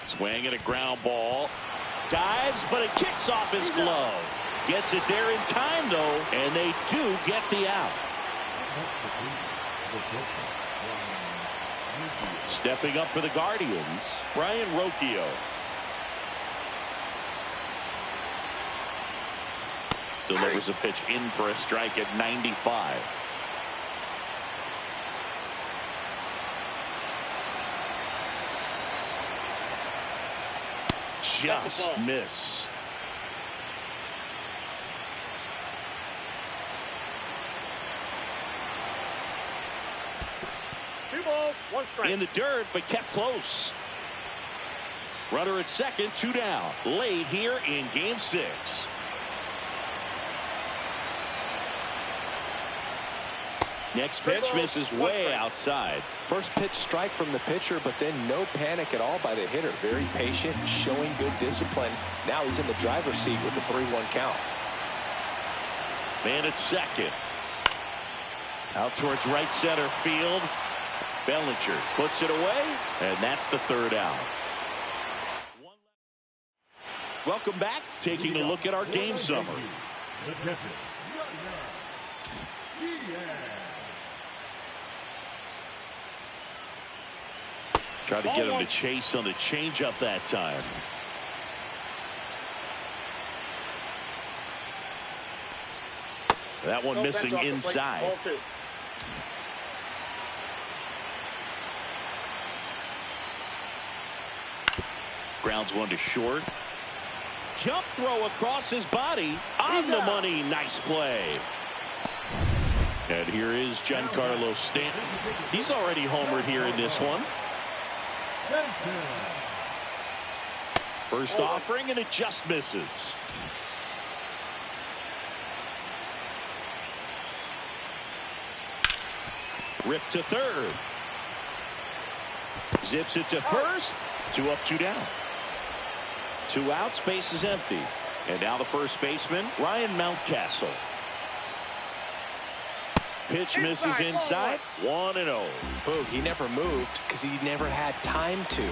Swing and a ground ball. Dives, but it kicks off his glove. Gets it there in time, though, and they do get the out. Stepping up for the Guardians, Brian Rocchio. Delivers a pitch in for a strike at 95. Just missed. Two balls, one strike. In the dirt, but kept close. Runner at second, 2 down. Late here in Game 6. Next pitch misses way outside. First pitch strike from the pitcher, but then no panic at all by the hitter. Very patient, showing good discipline. Now he's in the driver's seat with the 3-1 count. Man at second. Out towards right center field. Bellinger puts it away, and that's the 3rd out. Welcome back. Taking a look at our game summary. Tried to get him to chase on the changeup that time. That one missing inside. Grounds one to short. Jump throw across his body. On the money. Nice play. And here is Giancarlo Stanton. He's already homered here in this one. First offering, and it just misses. Rip to third. Zips it to first. 2 up, 2 down. 2 outs, base is empty. And now the first baseman, Ryan Mountcastle. Pitch misses inside. 1-0. Boog, he never moved because he never had time to.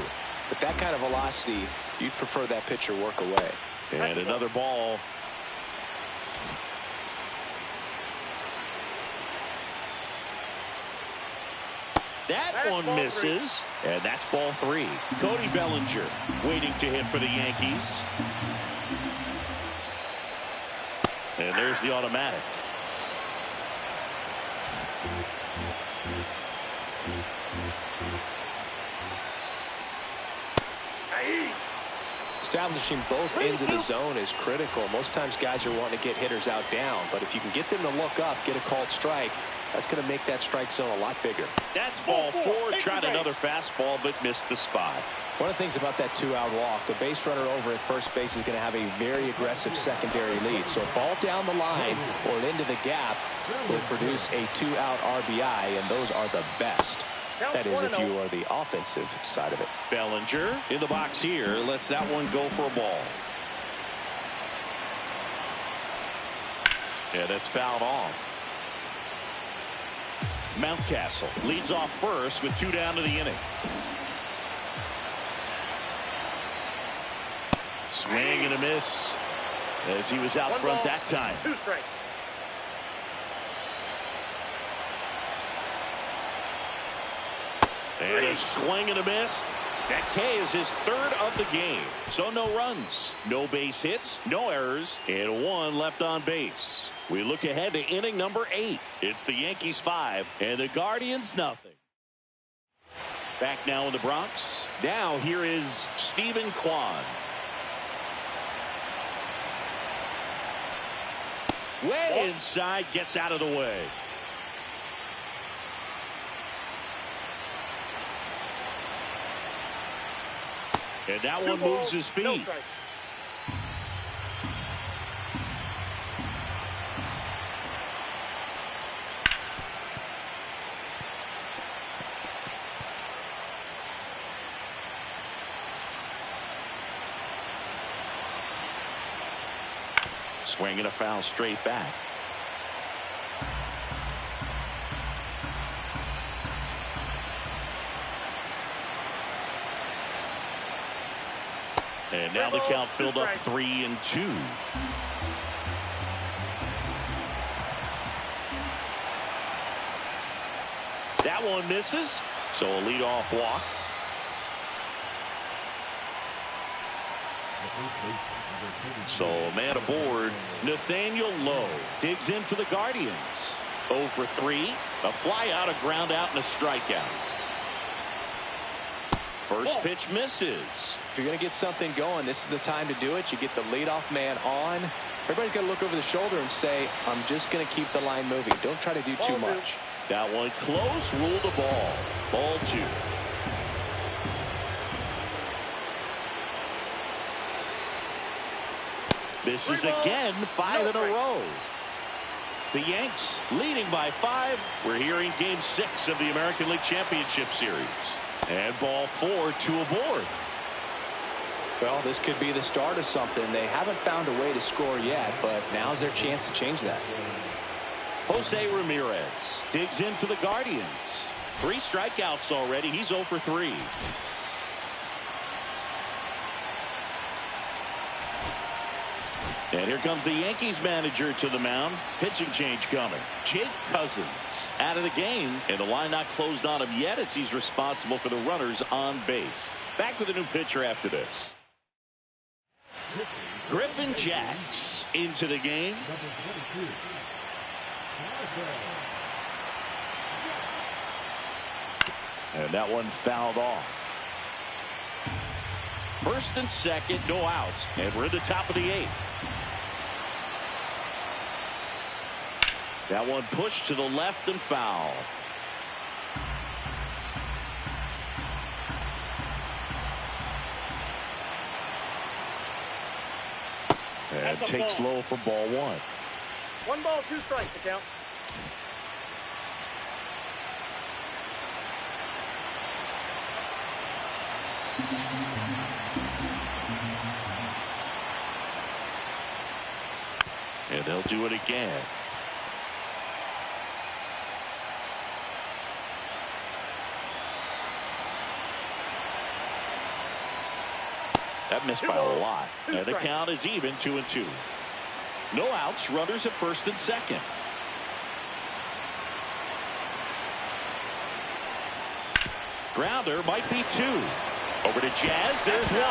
But that kind of velocity, you'd prefer that pitcher work away. And another ball. That one misses, and that's ball 3. Cody Bellinger waiting to hit for the Yankees. And there's the automatic. Establishing both ends of the zone is critical. Most times guys are wanting to get hitters out down, but if you can get them to look up, get a called strike, that's going to make that strike zone a lot bigger. That's ball 4. Tried another fastball, but missed the spot. One of the things about that 2-out walk, the base runner over at first base is going to have a very aggressive secondary lead. So a ball down the line or into the gap will produce a 2-out RBI, and those are the best. That is if you are the offensive side of it. Bellinger in the box here. Lets that one go for a ball. Yeah, that's fouled off. Mountcastle leads off first with 2 down to the inning. Swing and a miss. as he was out One front ball, that time. 2 strikes. And a swing and a miss. That K is his 3rd of the game. So no runs, no base hits, no errors, and 1 left on base. We look ahead to inning number 8. It's the Yankees 5 and the Guardians nothing. Back now in the Bronx. Now here is Stephen Kwan. Way inside, gets out of the way. And that one moves his feet. No strike. Swinging a foul straight back. And now the count filled up 3-2. That one misses. So a leadoff walk. So a man aboard. Nathaniel Lowe digs in for the Guardians. 0 for 3. A fly out, a ground out, and a strikeout. First pitch misses. If you're going to get something going, this is the time to do it. You get the leadoff man on. Everybody's got to look over the shoulder and say, I'm just going to keep the line moving. Don't try to do too much. That one close. Ruled the ball. Ball 2. Misses again. 5 in a row. The Yanks leading by 5. We're here in Game 6 of the American League Championship Series. And ball 4, 2 aboard. Well, this could be the start of something. They haven't found a way to score yet, but now's their chance to change that. Jose Ramirez digs in for the Guardians. 3 strikeouts already. He's 0 for 3. And here comes the Yankees manager to the mound. Pitching change coming. Jake Cousins out of the game, and the line not closed on him yet as he's responsible for the runners on base. Back with a new pitcher after this. Griffin Jacks into the game. And that one fouled off. First and second, no outs, and we're at the top of the 8th. That one pushed to the left and foul. And takes low for ball 1. 1 ball, 2 strikes to count. And they'll do it again. That missed by a lot. And the count is even, 2-2. No outs, runners at first and second. Grounder might be 2. Over to Jazz, there's 1.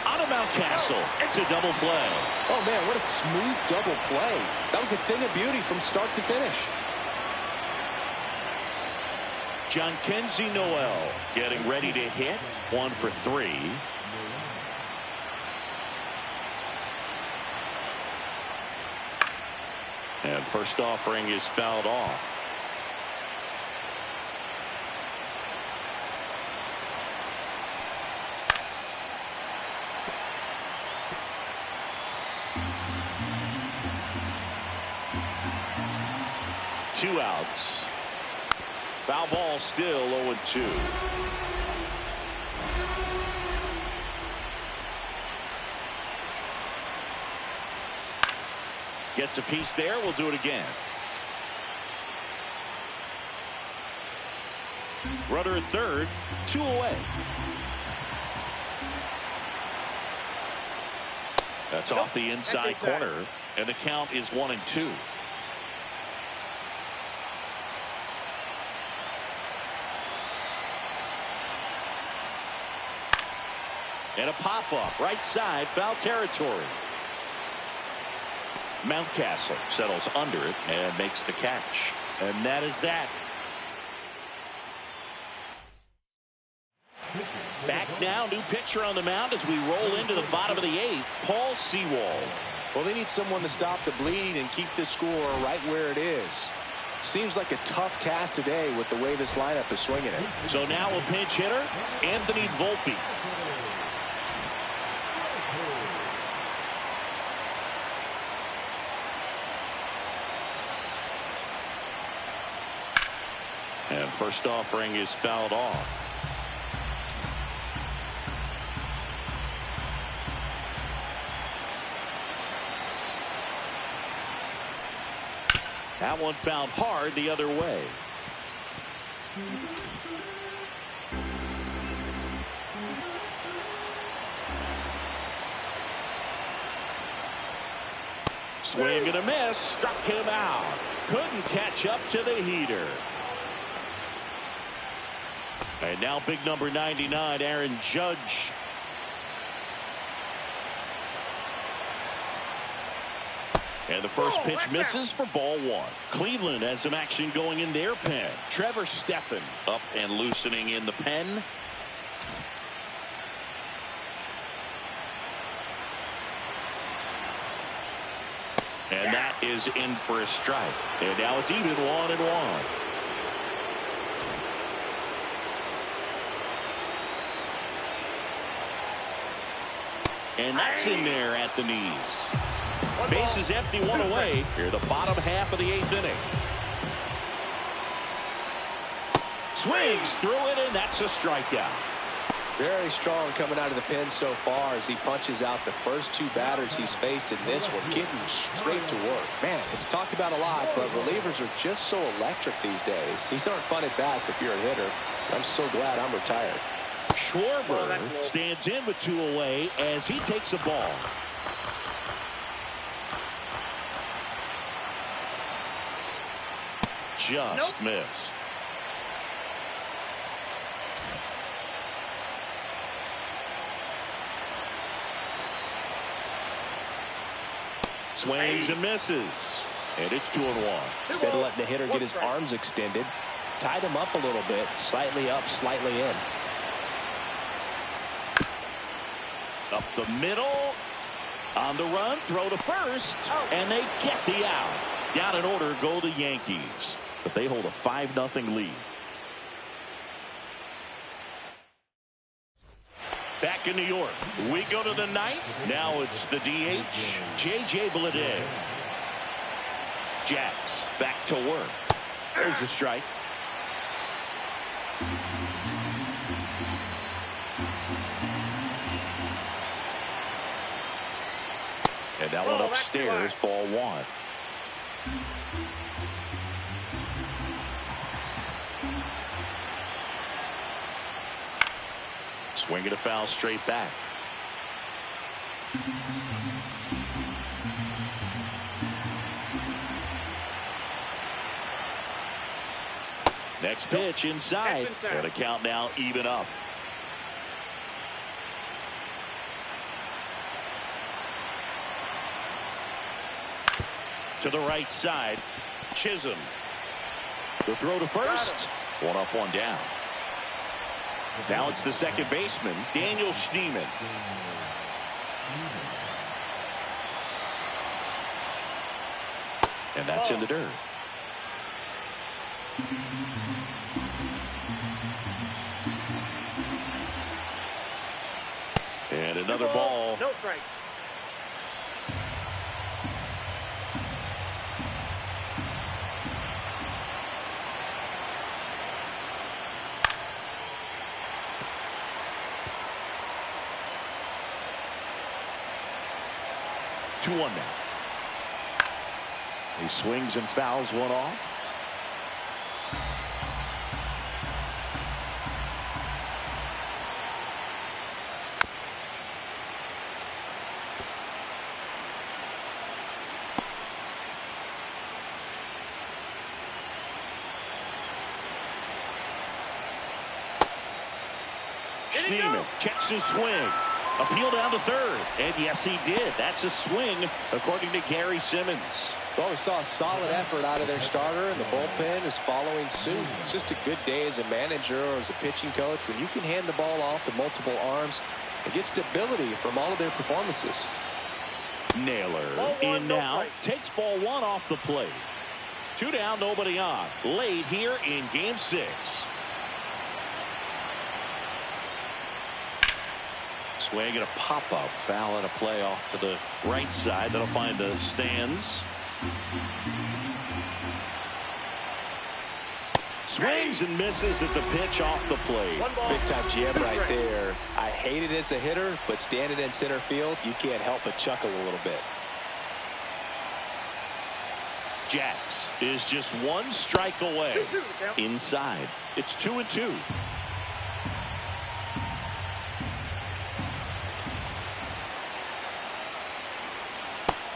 On to Mountcastle. It's a double play. Oh, man, what a smooth double play. That was a thing of beauty from start to finish. Jhonkensy Noel getting ready to hit. 1 for 3. And first offering is fouled off. Two outs. Foul ball, still 0-2. Gets a piece there. We'll do it again. Runner at third. 2 away. That's off the inside corner, and the count is 1-2. And a pop-up, right side, foul territory. Mountcastle settles under it and makes the catch. And that is that. Back now, new pitcher on the mound as we roll into the bottom of the 8th, Paul Sewald. Well, they need someone to stop the bleed and keep the score right where it is. Seems like a tough task today with the way this lineup is swinging it. So now a pinch hitter, Anthony Volpe. And first offering is fouled off. That one fouled hard the other way. Swing and a miss, struck him out. Couldn't catch up to the heater. And now big number 99, Aaron Judge. And the first pitch misses for ball 1. Cleveland has some action going in their pen. Trevor Stephan up and loosening in the pen. And that is in for a strike. And now it's even 1-1. And that's in there at the knees. Bases empty, 1 away. Here, the bottom half of the 8th inning. Swings through it, and that's a strikeout. Very strong coming out of the pen so far as he punches out the first 2 batters he's faced in this one, getting straight to work. Man, it's talked about a lot, but relievers are just so electric these days. These aren't fun at bats if you're a hitter. I'm so glad I'm retired. Schwarber stands in with 2 away as he takes a ball. Just missed. Swings and misses. And it's 2-1. Instead of letting the hitter get his arms extended, tied him up a little bit, slightly up, slightly in. Up the middle. On the run, throw to first. And they get the out. Down in order go the Yankees. But they hold a 5-0 lead. Back in New York, we go to the 9th. Now it's the DH, J.J. Bleday. Jacks back to work. There's a strike. And that one upstairs, ball 1. Swinging a foul straight back. Next pitch inside. And a count now even up. To the right side. Chisholm. The throw to first. 1 up, 1 down. Now it's the second baseman, Daniel Schneemann. And that's in the dirt. And another ball. No strike. One now. He swings and fouls one off. Schneeman checks his swing. Appeal down to third. And yes, he did. That's a swing, according to Gary Simmons. Well, we saw a solid effort out of their starter, and the bullpen is following suit. It's just a good day as a manager or as a pitching coach when you can hand the ball off to multiple arms and get stability from all of their performances. Naylor in now. Takes ball one off the plate. 2 down, nobody on. Late here in Game 6. Swing and a pop-up. Foul and a play off to the right side. That'll find the stands. Swings and misses at the pitch off the plate. Big time jam right there. I hate it as a hitter, but standing in center field, you can't help but chuckle a little bit. Jax is just 1 strike away. Inside. It's 2-2.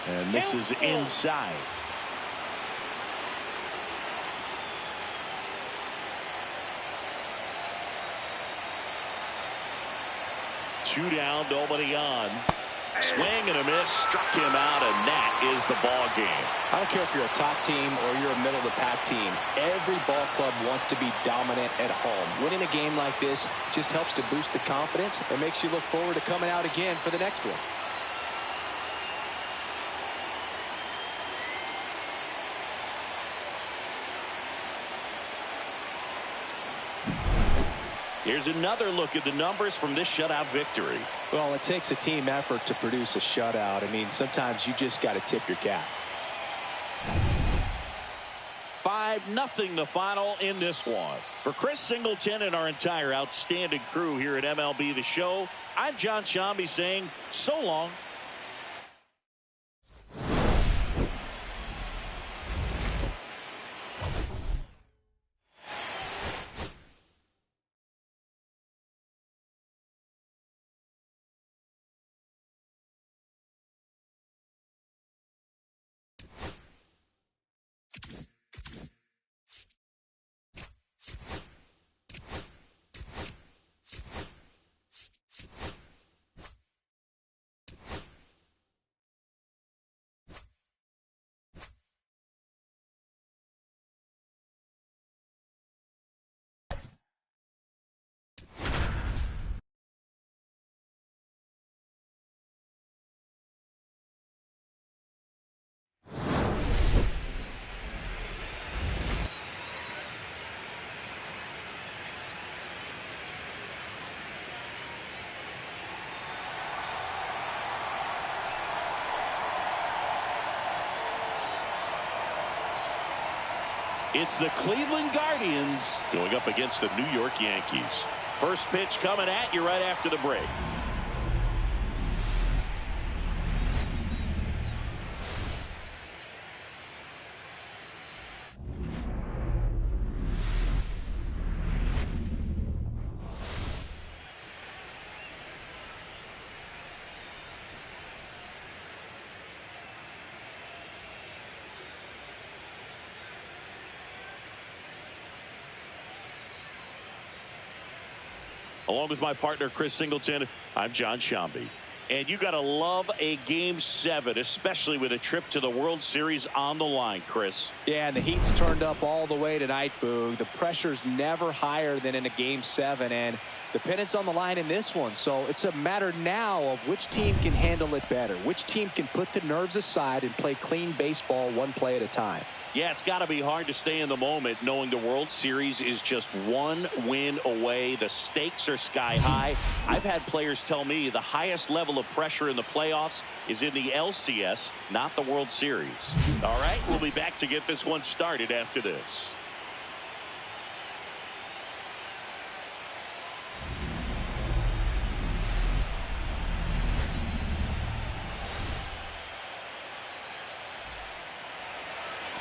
And this is inside. Two down, nobody on. Swing and a miss, struck him out, and that is the ball game. I don't care if you're a top team or you're a middle of the pack team. Every ball club wants to be dominant at home. Winning a game like this just helps to boost the confidence and makes you look forward to coming out again for the next one. Here's another look at the numbers from this shutout victory. Well, it takes a team effort to produce a shutout. I mean, sometimes you just got to tip your cap. 5-0 the final in this one. For Chris Singleton and our entire outstanding crew here at MLB The Show, I'm John Shambi saying so long. It's the Cleveland Guardians going up against the New York Yankees. First pitch coming at you right after the break. Along with my partner, Chris Singleton, I'm John Shambi. And you got to love a Game 7, especially with a trip to the World Series on the line, Chris. Yeah, and the heat's turned up all the way tonight, Boog. The pressure's never higher than in a Game 7, and the pennant's on the line in this one. So it's a matter now of which team can handle it better, which team can put the nerves aside and play clean baseball one play at a time. Yeah, it's got to be hard to stay in the moment knowing the World Series is just 1 win away. The stakes are sky high. I've had players tell me the highest level of pressure in the playoffs is in the ALCS, not the World Series. All right, we'll be back to get this one started after this.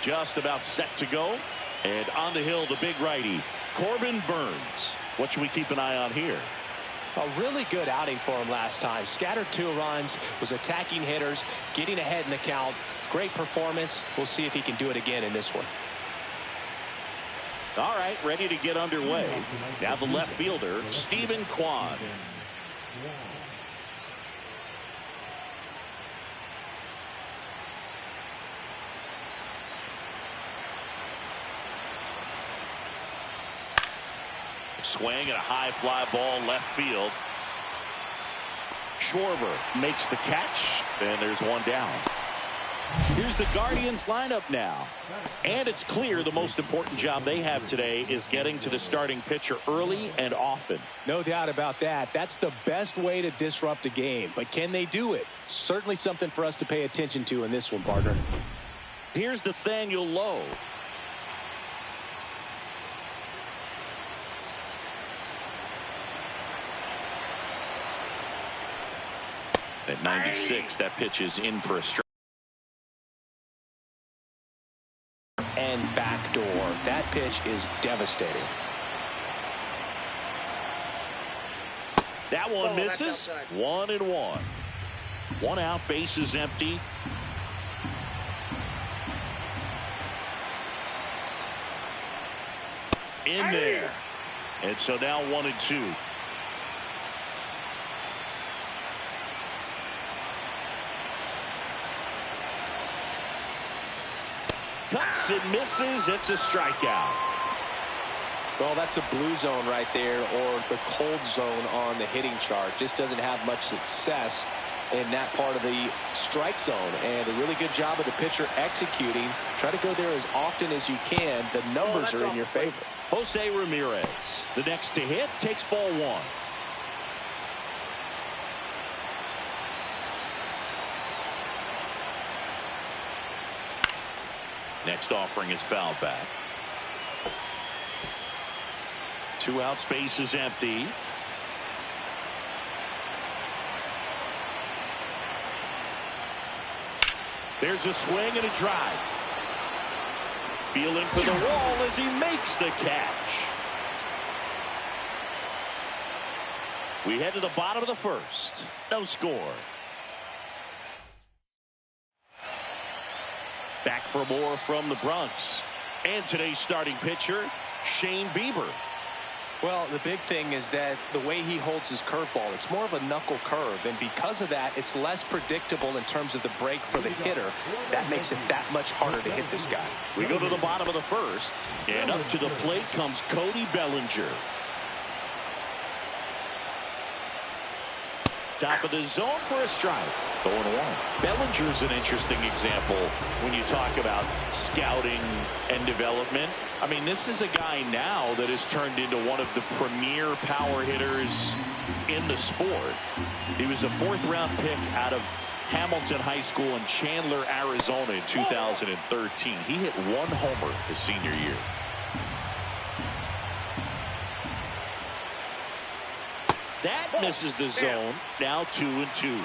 Just about set to go. And on the hill, the big righty, Corbin Burnes. What should we keep an eye on here? A really good outing for him last time. Scattered 2 runs, was attacking hitters, getting ahead in the count. Great performance. We'll see if he can do it again in this one. All right, ready to get underway. Now the left fielder, Stephen Kwan. Swing and a high fly ball left field. Schwarber makes the catch, and there's one down. Here's the Guardians lineup now. And it's clear the most important job they have today is getting to the starting pitcher early and often. No doubt about that. That's the best way to disrupt a game. But can they do it? Certainly something for us to pay attention to in this one, partner. Here's Nathaniel Lowe. At 96, that pitch is in for a strike. And backdoor. That pitch is devastating. That one misses. 1-1. One out, bases empty. In there. And so now 1-2. Cuts and misses. It's a strikeout. Well, that's a blue zone right there, or the cold zone on the hitting chart. Just doesn't have much success in that part of the strike zone. And a really good job of the pitcher executing. Try to go there as often as you can. The numbers are in your favor. Jose Ramirez, the next to hit, takes ball one. Next offering is foul back. 2 outs, base is empty. There's a swing and a drive. Feeling for the wall as he makes the catch. We head to the bottom of the first. No score. Back for more from the Bronx. And today's starting pitcher, Shane Bieber. Well, the big thing is that the way he holds his curveball, it's more of a knuckle curve. And because of that, it's less predictable in terms of the break for the hitter. That makes it that much harder to hit this guy. We go to the bottom of the first. And up to the plate comes Cody Bellinger. Top of the zone for a strike. 0-1. Bellinger's an interesting example when you talk about scouting and development. I mean, this is a guy now that has turned into one of the premier power hitters in the sport. He was a 4th-round pick out of Hamilton High School in Chandler, Arizona in 2013. He hit 1 homer his senior year. That misses the zone. Now 2-2.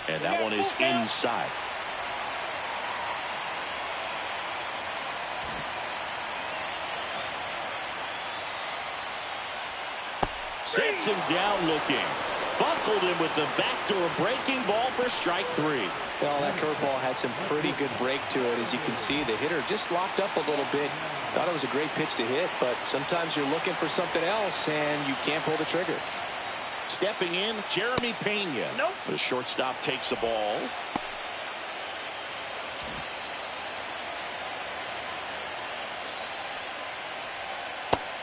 And that one is inside. Sets him down looking. Buckled him with the backdoor breaking ball for strike 3. Well, that curveball had some pretty good break to it. As you can see, the hitter just locked up a little bit. Thought it was a great pitch to hit, but sometimes you're looking for something else and you can't pull the trigger. Stepping in, Jeremy Pena. Nope. The shortstop takes the ball.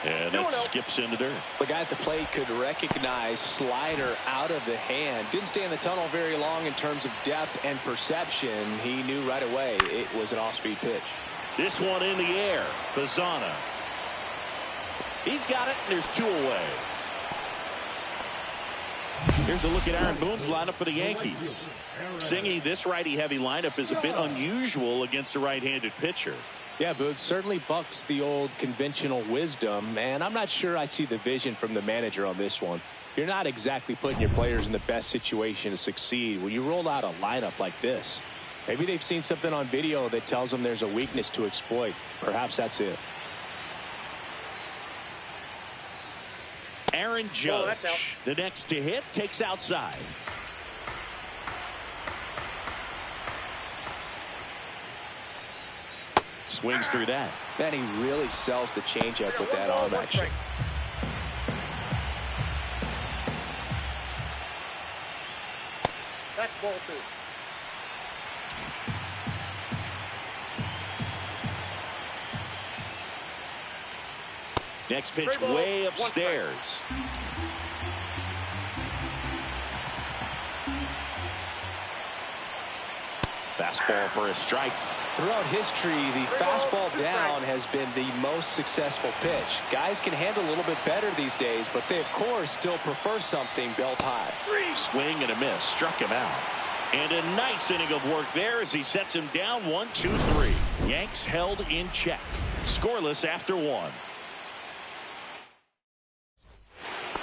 And it skips into dirt. The guy at the plate could recognize slider out of the hand. Didn't stay in the tunnel very long in terms of depth and perception. He knew right away it was an off-speed pitch. This one in the air. Bazana. He's got it, and there's 2 away. Here's a look at Aaron Boone's lineup for the Yankees. Singy, this righty-heavy lineup is a bit unusual against a right-handed pitcher. Yeah, Boog certainly bucks the old conventional wisdom, and I'm not sure I see the vision from the manager on this one. You're not exactly putting your players in the best situation to succeed when you roll out a lineup like this. Maybe they've seen something on video that tells them there's a weakness to exploit. Perhaps that's it. Aaron Judge, the next to hit, takes outside. Swings through that. Man, he really sells the changeup with that arm action. That's ball 2. Next pitch way upstairs. Fastball for a strike. Throughout history, the fastball down has been the most successful pitch. Guys can handle a little bit better these days, but they, of course, still prefer something belt high. Swing and a miss. Struck him out. And a nice inning of work there as he sets him down 1-2-3. Yanks held in check. Scoreless after 1.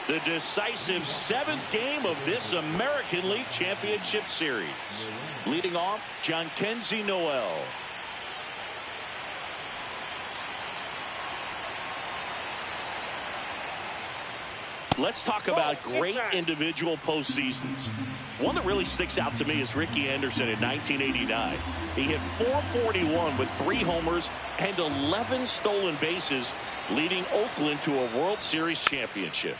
The decisive 7th game of this American League Championship Series. Leading off, Jhonkensy Noel. Let's talk about great individual postseasons. One that really sticks out to me is Ricky Anderson in 1989. He hit .441 with 3 homers and 11 stolen bases, leading Oakland to a World Series championship.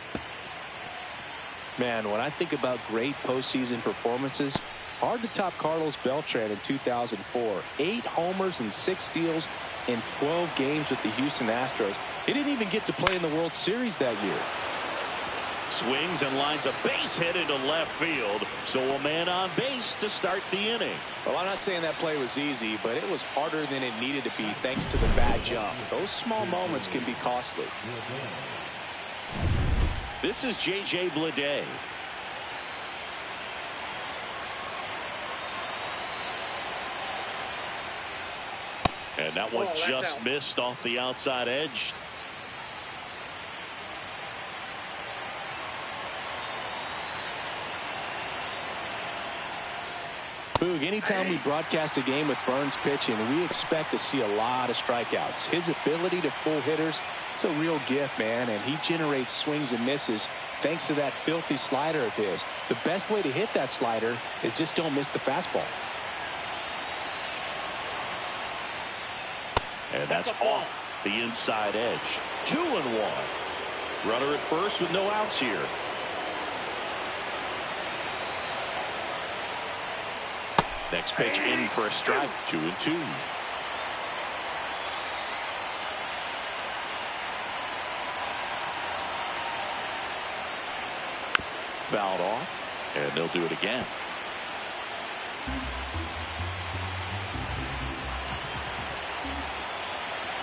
Man, when I think about great postseason performances, hard to top Carlos Beltran in 2004. 8 homers and 6 steals in 12 games with the Houston Astros. He didn't even get to play in the World Series that year. Swings and lines a base hit into left field. So a man on base to start the inning. Well, I'm not saying that play was easy, but it was harder than it needed to be thanks to the bad jump. Those small moments can be costly. This is J.J. Bleday. And that one just missed off the outside edge. Boog, anytime we broadcast a game with Burns pitching, we expect to see a lot of strikeouts. His ability to fool hitters, it's a real gift, man, and he generates swings and misses thanks to that filthy slider of his. The best way to hit that slider is just don't miss the fastball. And that's off the inside edge. 2-1. Runner at first with no outs here. Next pitch in for a strike. 2-2. Fouled off, and they'll do it again.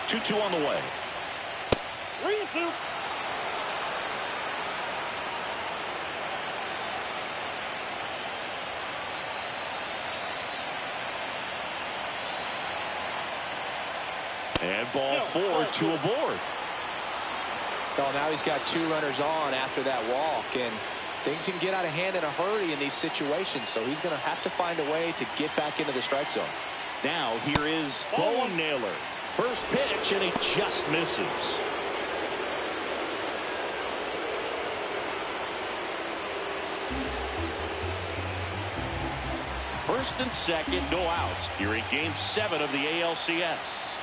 Two on the way. 3-2. And ball 4, 2 aboard. Well, now he's got 2 runners on after that walk, and things can get out of hand in a hurry in these situations, so he's going to have to find a way to get back into the strike zone. Now here is Bo Naylor. First pitch, and he just misses. First and second, no outs. Here in Game 7 of the ALCS.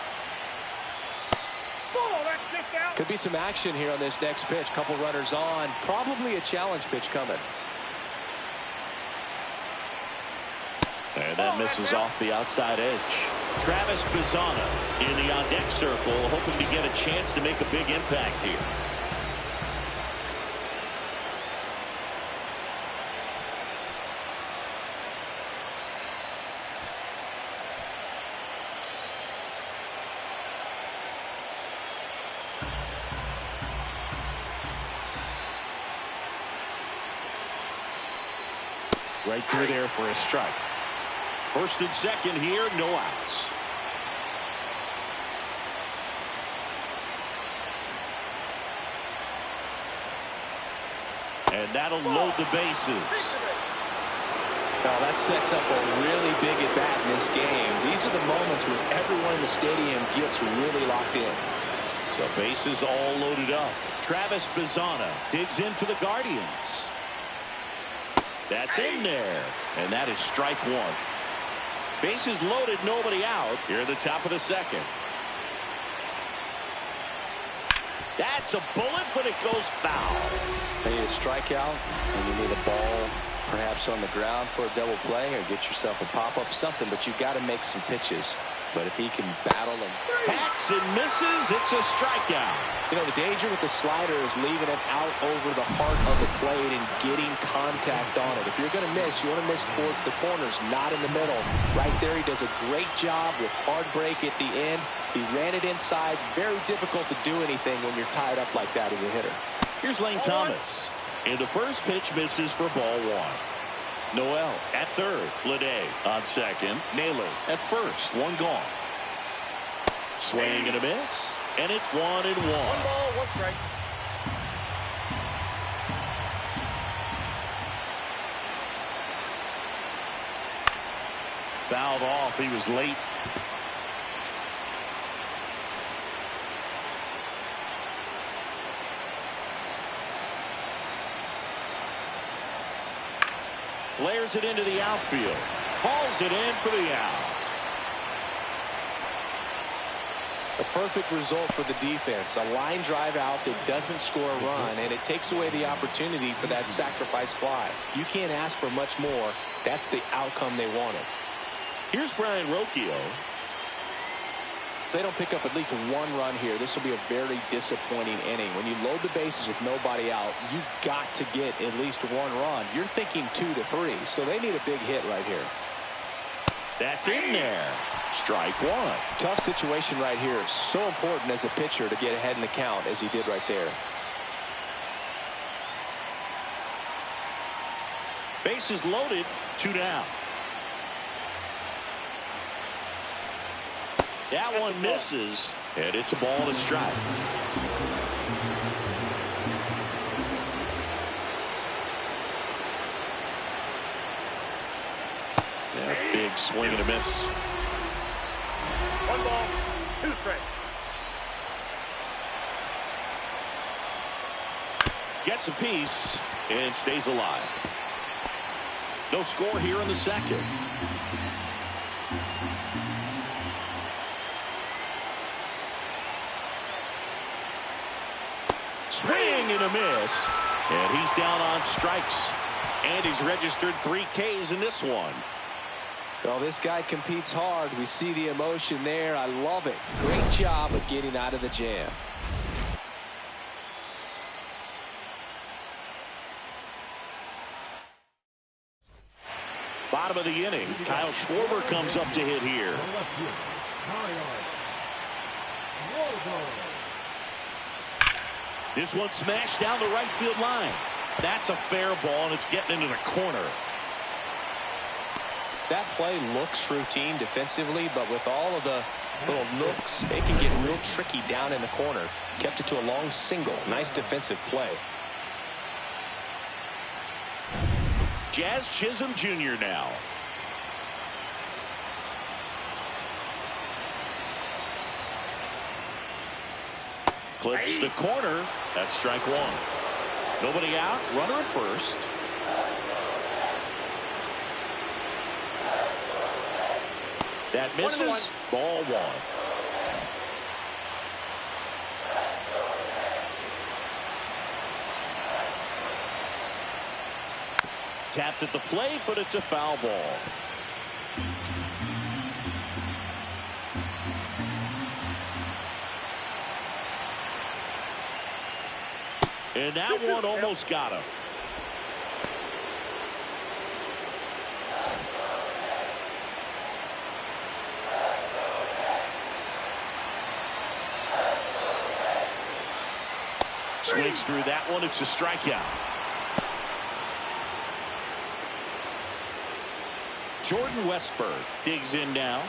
Could be some action here on this next pitch. Couple runners on. Probably a challenge pitch coming. And that misses off the outside edge. Travis Pizzana in the on-deck circle, hoping to get a chance to make a big impact here. Right through there for a strike. First and second here, no outs. And that'll load the bases. Well, that sets up a really big at-bat in this game. These are the moments when everyone in the stadium gets really locked in. So bases all loaded up. Travis Pizzana digs in for the Guardians. That's in there. And that is strike 1. Bases loaded, nobody out. Here at the top of the second. That's a bullet, but it goes foul. You need a strikeout, and you need a ball perhaps on the ground for a double play, or get yourself a pop-up, something, but you've got to make some pitches. But if he can battle and hacks and misses, it's a strikeout. You know, the danger with the slider is leaving it out over the heart of the plate and getting contact on it. If you're going to miss, you want to miss towards the corners, not in the middle. Right there, he does a great job with hard break at the end. He ran it inside. Very difficult to do anything when you're tied up like that as a hitter. Here's Lane Thomas. And the first pitch misses for ball one. Noel at third. Lede on second. Naylor at first. One gone. Swing and a miss. And it's 1-1. One ball, one strike. Fouled off. He was late. Flares it into the outfield. Hauls it in for the out. A perfect result for the defense. A line drive out that doesn't score a run, and it takes away the opportunity for that sacrifice fly. You can't ask for much more. That's the outcome they wanted. Here's Brian Rocchio. If they don't pick up at least one run here, this will be a very disappointing inning. When you load the bases with nobody out, you've got to get at least one run. You're thinking 2 to 3, so they need a big hit right here. That's in there. Strike one. Tough situation right here. So important as a pitcher to get ahead in the count as he did right there. Bases loaded. 2 down. That one misses, and it's a ball and a strike. Yeah, big swing and a miss. One ball, two strikes. Gets a piece and stays alive. No score here in the second. Swing and a miss. And he's down on strikes. And he's registered 3 Ks in this one. Well, this guy competes hard. We see the emotion there. I love it. Great job of getting out of the jam. Bottom of the inning. Kyle Schwarber comes up to hit here. This one smashed down the right field line. That's a fair ball, and it's getting into the corner. That play looks routine defensively, but with all of the little nooks, it can get real tricky down in the corner. Kept it to a long single. Nice defensive play. Jazz Chisholm Jr. now. Clips the corner. That's strike one. Nobody out. Runner at first. That misses. Ball one. Tapped at the plate, but it's a foul ball. And that one almost got him. Swings through that one. It's a strikeout. Jordan Westberg digs in now.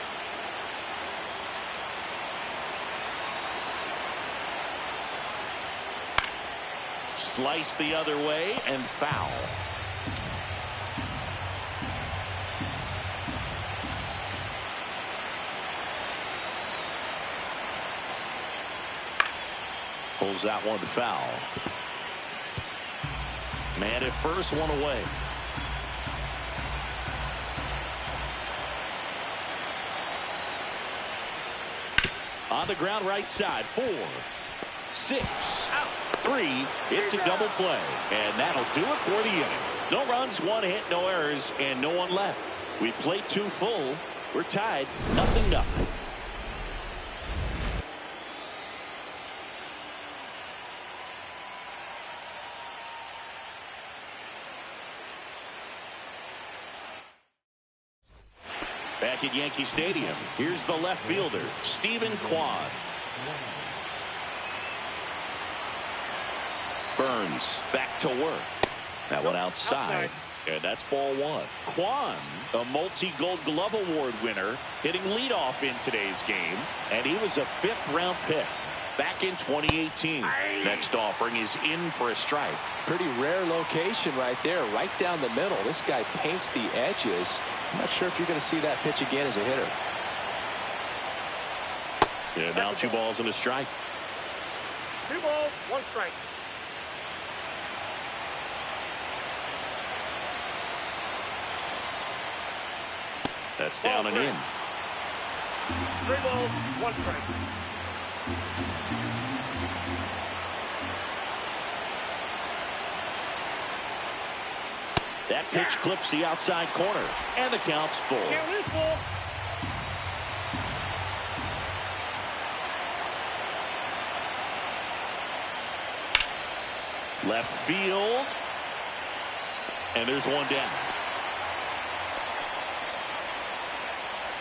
Slice the other way and foul. Pulls that one foul. Man at first, one away. On the ground right side, 4. 6, 3. It's a double play. And that'll do it for the inning. No runs, 1 hit, no errors, and no one left. We played 2 full. We're tied, 0-0. Back at Yankee Stadium, here's the left fielder, Stephen Kwan. Burns back to work. That one outside. And that's ball 1. Kwan, a multi-gold glove award winner, hitting leadoff in today's game. And he was a 5th-round pick back in 2018. Next offering is in for a strike. Pretty rare location right there, right down the middle. This guy paints the edges. I'm not sure if you're going to see that pitch again as a hitter. And now 2 balls and a strike. 2 balls, 1 strike. That's down and in. 3 balls, 1 strike. That pitch clips the outside corner, and the count's full. Can't lose ball. Left field, and there's 1 down.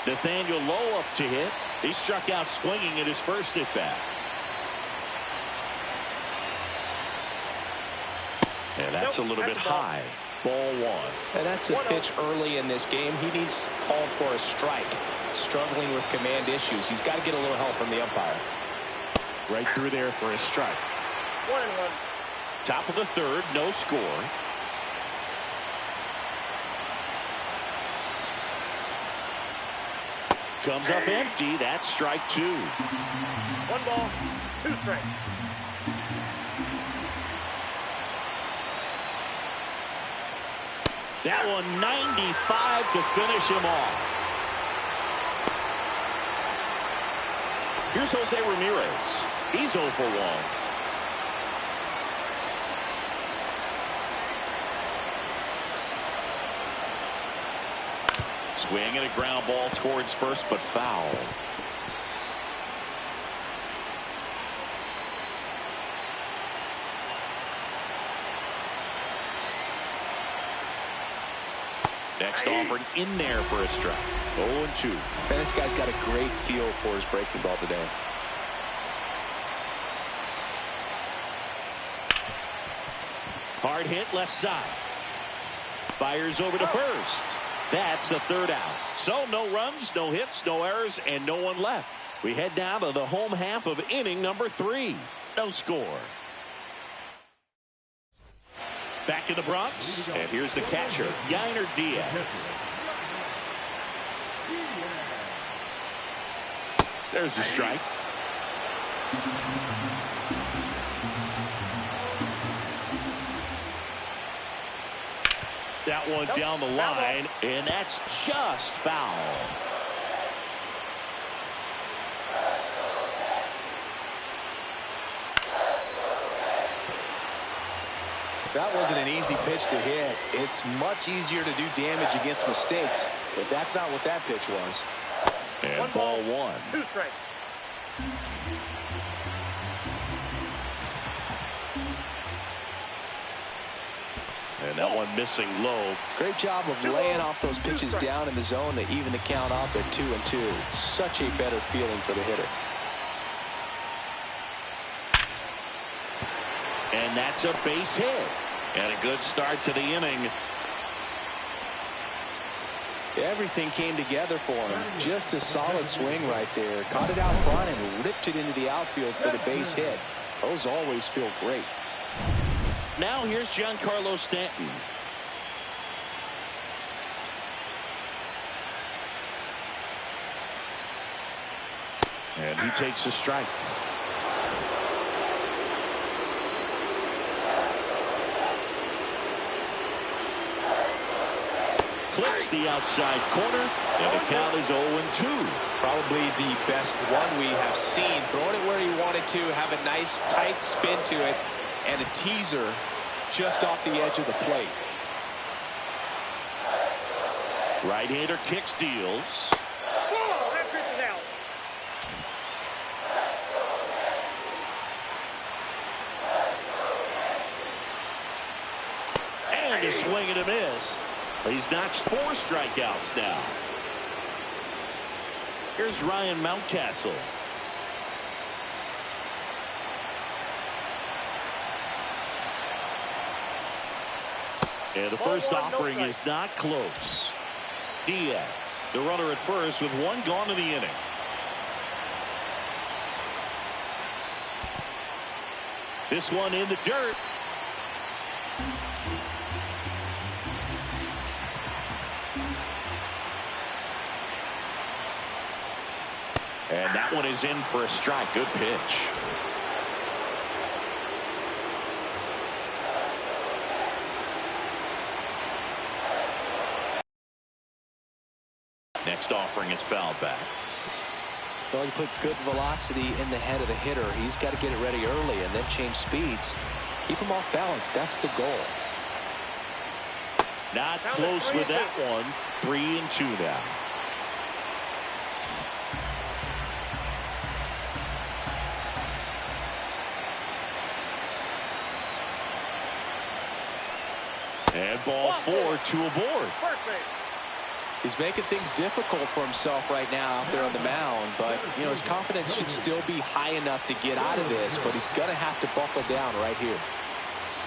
Nathaniel Lowe up to hit. He struck out swinging at his first at bat. And that's a little bit high. Ball 1. And that's a pitch early in this game. He needs called for a strike. Struggling with command issues. He's got to get a little help from the umpire. Right through there for a strike. 1-1. Top of the 3rd, no score. Comes up empty. That's strike 2. 1 ball, 2 strikes. That one 95 to finish him off. Here's Jose Ramirez. He's 0 for 1. Swing and a ground ball towards first, but foul. Next offering in there for a strike. 0-2. And this guy's got a great feel for his breaking ball today. Hard hit left side. Fires over to first. That's the 3rd out. So no runs, no hits, no errors, and no one left. We head down to the home half of inning number 3. No score. Back in the Bronx, and here's the catcher, Yainer Diaz. There's the strike. That one down the line, and that's just foul. That wasn't an easy pitch to hit. It's much easier to do damage against mistakes, but that's not what that pitch was. And ball 1. 2 strikes. And that one missing low. Great job of laying off those pitches down in the zone to even the count out there 2-2. Such a better feeling for the hitter. And that's a base hit. And a good start to the inning. Everything came together for him. Just a solid swing right there. Caught it out front and ripped it into the outfield for the base hit. Those always feel great. Now here's Giancarlo Stanton. And he takes a strike. Clips the outside corner, and the count is 0-2. Probably the best one we have seen. Throwing it where he wanted to, have a nice tight spin to it, and a teaser just off the edge of the plate. Right-hander kick steals. Ball, that pitch is out. And a swing and a miss. He's notched 4 strikeouts now. Here's Ryan Mountcastle. And the first offering is not close. Diaz, the runner at first with 1 gone in the inning. This one in the dirt. And that one is in for a strike. Good pitch. Next offering is fouled back. Well, you put good velocity in the head of the hitter. He's got to get it ready early and then change speeds. Keep him off balance. That's the goal. Not close with that one. 3-2 now. And ball 4, 2 aboard. First base. He's making things difficult for himself right now out there on the mound, but you know his confidence should still be high enough to get out of this, but he's going to have to buckle down right here.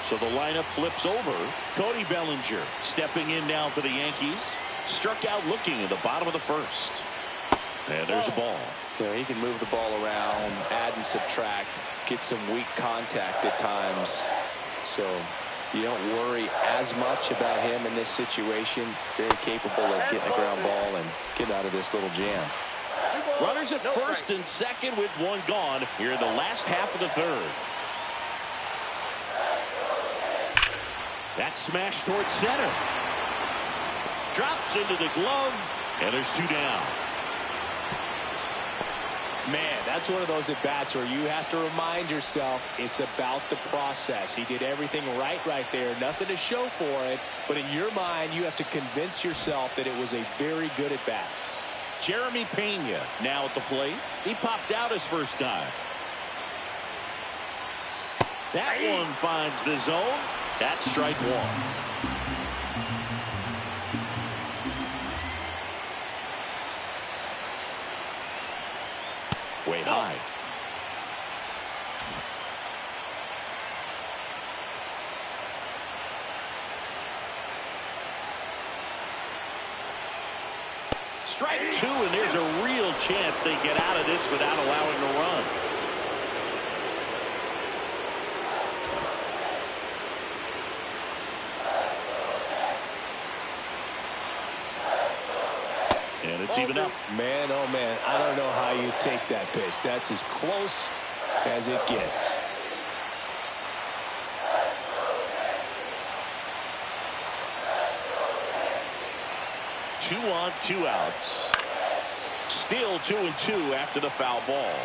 So the lineup flips over. Cody Bellinger stepping in now for the Yankees. Struck out looking in the bottom of the first. And there's a ball. Yeah, he can move the ball around, add and subtract, get some weak contact at times. So you don't worry as much about him in this situation. Very capable of getting a ground ball and get out of this little jam. Runners at first and second with 1 gone here in the last half of the third. That smash towards center. Drops into the glove, and there's 2 down. Man, that's one of those at-bats where you have to remind yourself it's about the process. He did everything right there. Nothing to show for it. But in your mind, you have to convince yourself that it was a very good at-bat. Jeremy Pena now at the plate. He popped out his first time. That one finds the zone. That's strike 1. Way high. Strike 2, and there's a real chance they get out of this without allowing a run. And it's even up. Man, oh man, I don't know how you take that pitch. That's as close as it gets. Two on, 2 outs. Still 2-2 after the foul ball.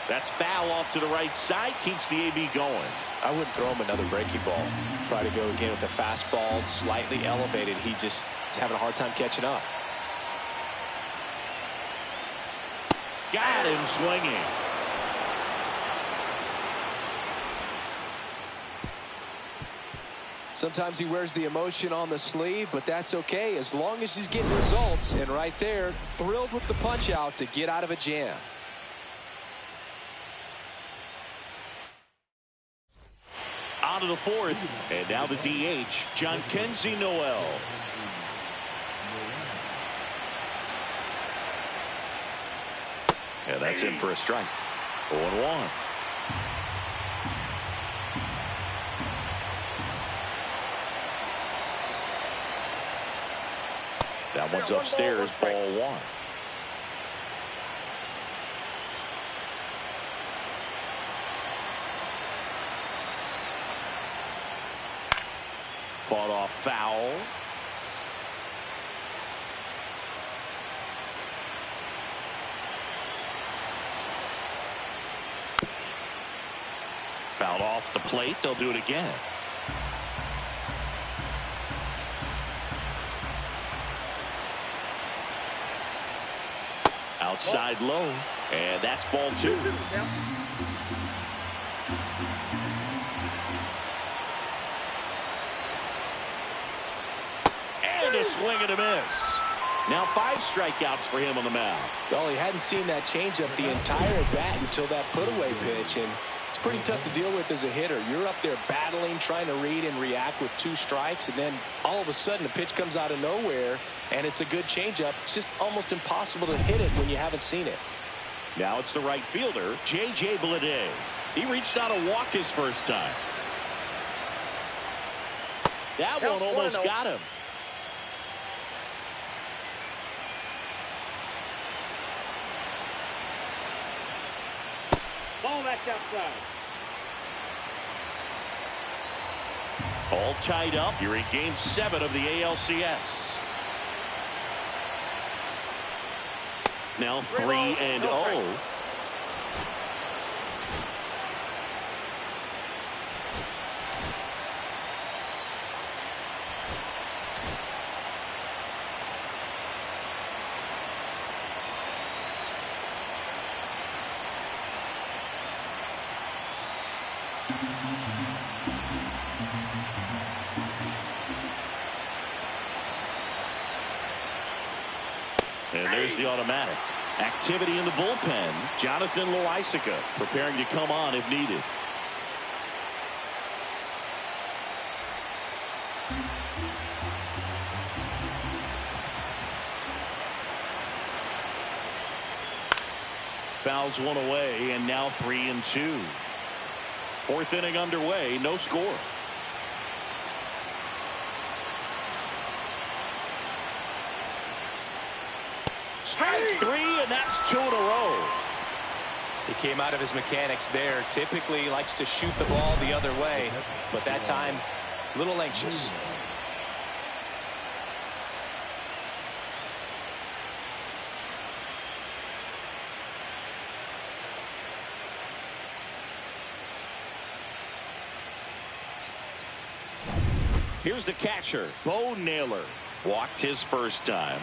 That's foul off to the right side. Keeps the AB going. I wouldn't throw him another breaking ball. Try to go again with the fastball slightly elevated. He just is having a hard time catching up. Got him swinging. Sometimes he wears the emotion on the sleeve, but that's okay as long as he's getting results. And right there, thrilled with the punch out to get out of a jam. On to the 4th, and now the DH, John Kenzie Noel. Yeah, that's in for a strike. 0-1. That one's upstairs, ball 1. Fought off foul. Fouled off the plate. They'll do it again. Outside low. And that's ball 2. And a swing and a miss. Now 5 strikeouts for him on the mound. Well, he hadn't seen that changeup the entire bat until that put-away pitch, and it's pretty tough to deal with as a hitter. You're up there battling, trying to read and react with 2 strikes, and then all of a sudden a pitch comes out of nowhere, and it's a good changeup. It's just almost impossible to hit it when you haven't seen it. Now it's the right fielder, J.J. Bleday. He reached out to walk his first time. That one almost got him. Ball, that's outside. All tied up. You're in game 7 of the ALCS. Now 3-0. And there's the automatic. Activity in the bullpen. Jonathan Loaisiga preparing to come on if needed. Fouls one away, and now 3-2. 4th inning underway, no score. Strike 3, and that's 2 in a row. He came out of his mechanics there. Typically likes to shoot the ball the other way, but that time a little anxious. Here's the catcher, Bo Naylor. Walked his first time.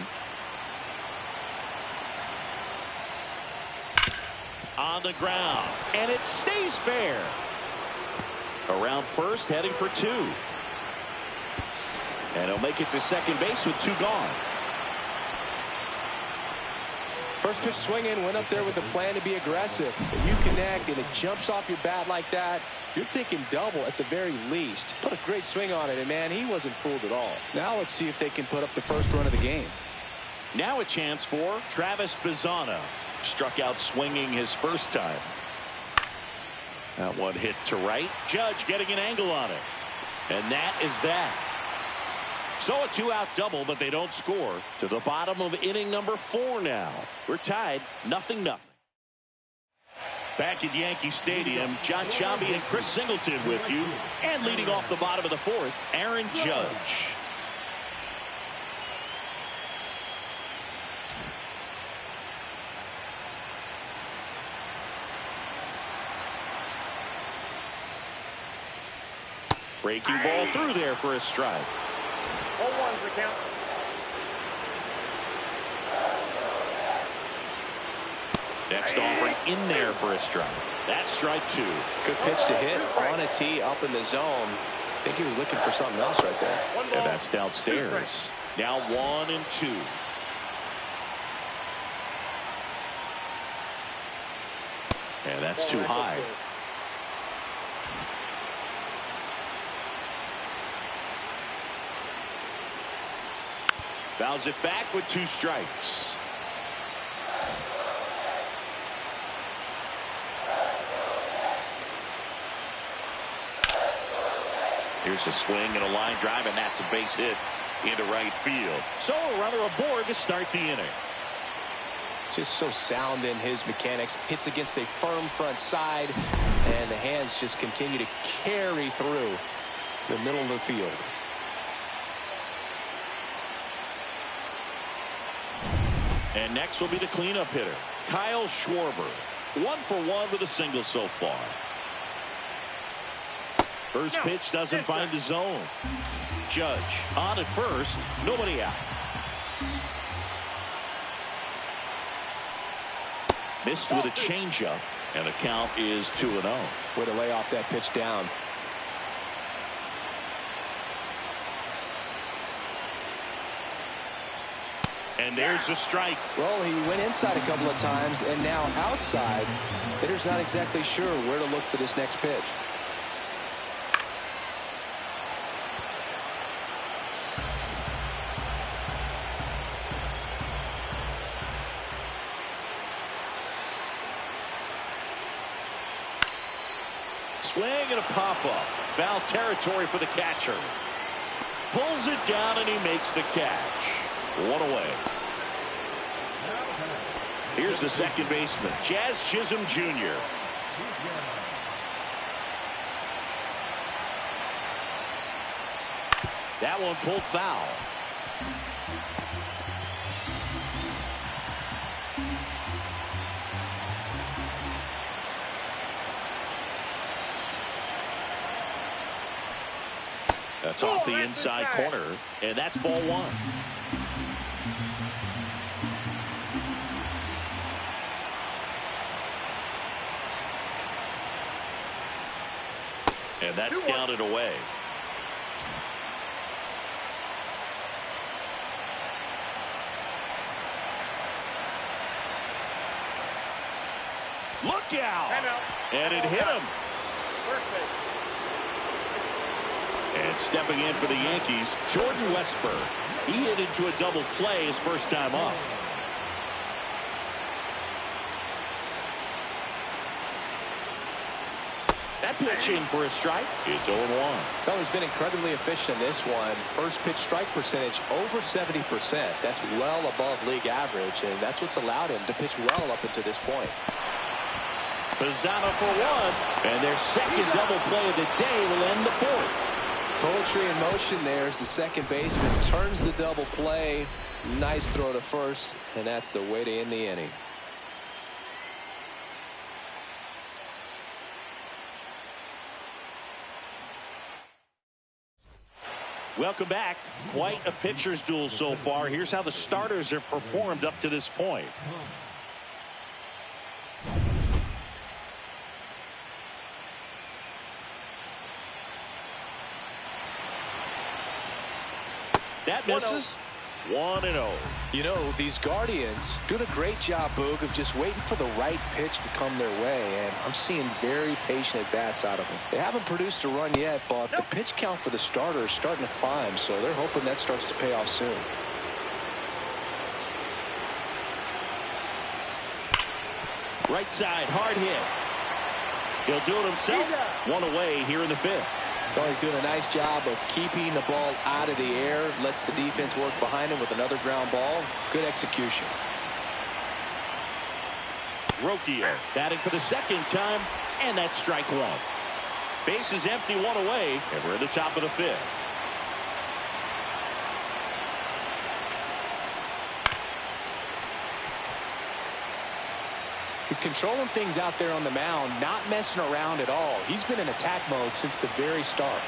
On the ground, and it stays fair. Around first, heading for 2. And he'll make it to second base with 2 gone. First pitch swinging, went up there with a plan to be aggressive. If you connect and it jumps off your bat like that, you're thinking double at the very least. Put a great swing on it, and man, he wasn't fooled at all. Now let's see if they can put up the first run of the game. Now a chance for Travis Bazzana. Struck out swinging his first time. That one hit to right. Judge getting an angle on it. And that is that. So a 2-out double, but they don't score. To the bottom of inning number 4 now. We're tied 0-0. Back at Yankee Stadium, John Chambi and Chris Singleton with you. And leading off the bottom of the 4th, Aaron Judge. Breaking ball through there for a strike. 0-1's the count. Next offering in there for a strike. That's strike 2. Good pitch to hit on a tee up in the zone. I think he was looking for something else right there. And that's downstairs. Now 1-2. And that's too high. Fouls it back with 2 strikes. Here's a swing and a line drive, and that's a base hit into right field. So a runner aboard to start the inning. Just so sound in his mechanics. Hits against a firm front side, and the hands just continue to carry through the middle of the field. And next will be the cleanup hitter, Kyle Schwarber. 1 for 1 with a single so far. First pitch doesn't find the zone. Judge on at first, nobody out. Missed with a changeup, and the count is 2-0. Way to lay off that pitch down. And there's the strike. Well, he went inside a couple of times, and now outside. Hitter's not exactly sure where to look for this next pitch. Swing and a pop-up. Foul territory for the catcher. Pulls it down, and he makes the catch. 1 away. Here's the second baseman, Jazz Chisholm Jr. That one pulled foul. That's off the inside corner, and that's ball 1. And that's down and away. Look out! And it hit him. And stepping in for the Yankees, Jordan Westburg. He hit into a double play his first time up. That pitch in for a strike. It's 0-1. Well, he's been incredibly efficient in this one. First pitch strike percentage over 70%. That's well above league average, and that's what's allowed him to pitch well up until this point. Pizzano for 1, and their second double play of the day will end the 4th. Poetry in motion there as the second baseman turns the double play. Nice throw to first, and that's the way to end the inning. Welcome back. Quite a pitcher's duel so far. Here's how the starters have performed up to this point. That misses. 1-0. You know, these Guardians doing a great job, Boog, of just waiting for the right pitch to come their way, and I'm seeing very patient at-bats out of them. They haven't produced a run yet, but the pitch count for the starter is starting to climb, so they're hoping that starts to pay off soon. Right side, hard hit. He'll do it himself. 1 away here in the 5th. Well, he's doing a nice job of keeping the ball out of the air, lets the defense work behind him with another ground ball. Good execution. Rocchio batting for the second time, and that's strike 1. Base is empty, 1 away, and we're at the top of the 5th. He's controlling things out there on the mound, not messing around at all. He's been in attack mode since the very start.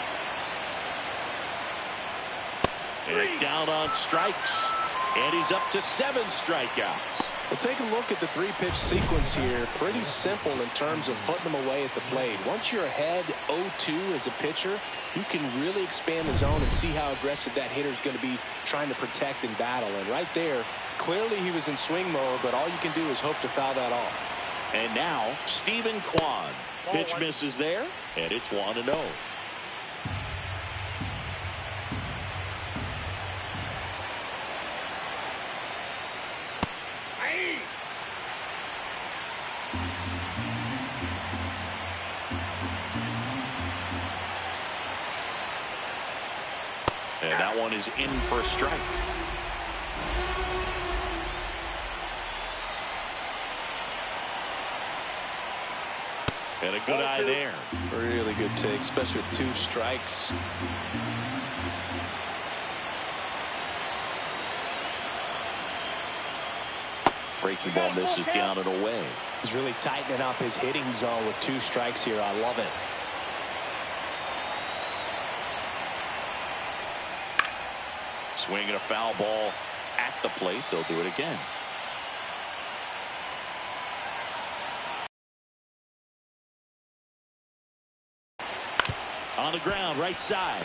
And down on strikes. And he's up to 7 strikeouts. Well, take a look at the 3-pitch sequence here. Pretty simple in terms of putting them away at the plate. Once you're ahead 0-2 as a pitcher, you can really expand the zone and see how aggressive that hitter is going to be trying to protect and battle. And right there, clearly he was in swing mode, but all you can do is hope to foul that off. And now, Stephen Kwan. Pitch misses there, and it's 1-0. And that one is in for a strike. And a good eye there. Really good take, especially with 2 strikes. Breaking ball misses down and away. He's really tightening up his hitting zone with 2 strikes here. I love it. Swinging a foul ball at the plate. They'll do it again. On the ground, right side.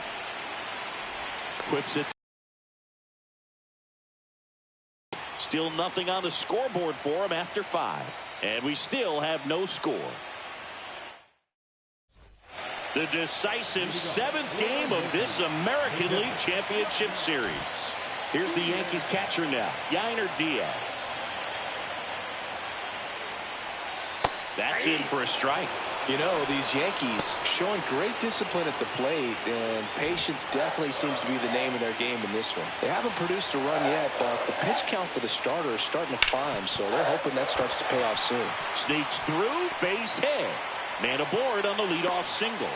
Whips it. Still nothing on the scoreboard for him after 5. And we still have no score. The decisive 7th game of this American League Championship Series. Here's the Yankees catcher now, Yainer Diaz. That's in for a strike. You know, these Yankees showing great discipline at the plate, and patience definitely seems to be the name of their game in this one. They haven't produced a run yet, but the pitch count for the starter is starting to climb, so they're hoping that starts to pay off soon. Sneaks through, base hit. Man aboard on the leadoff single.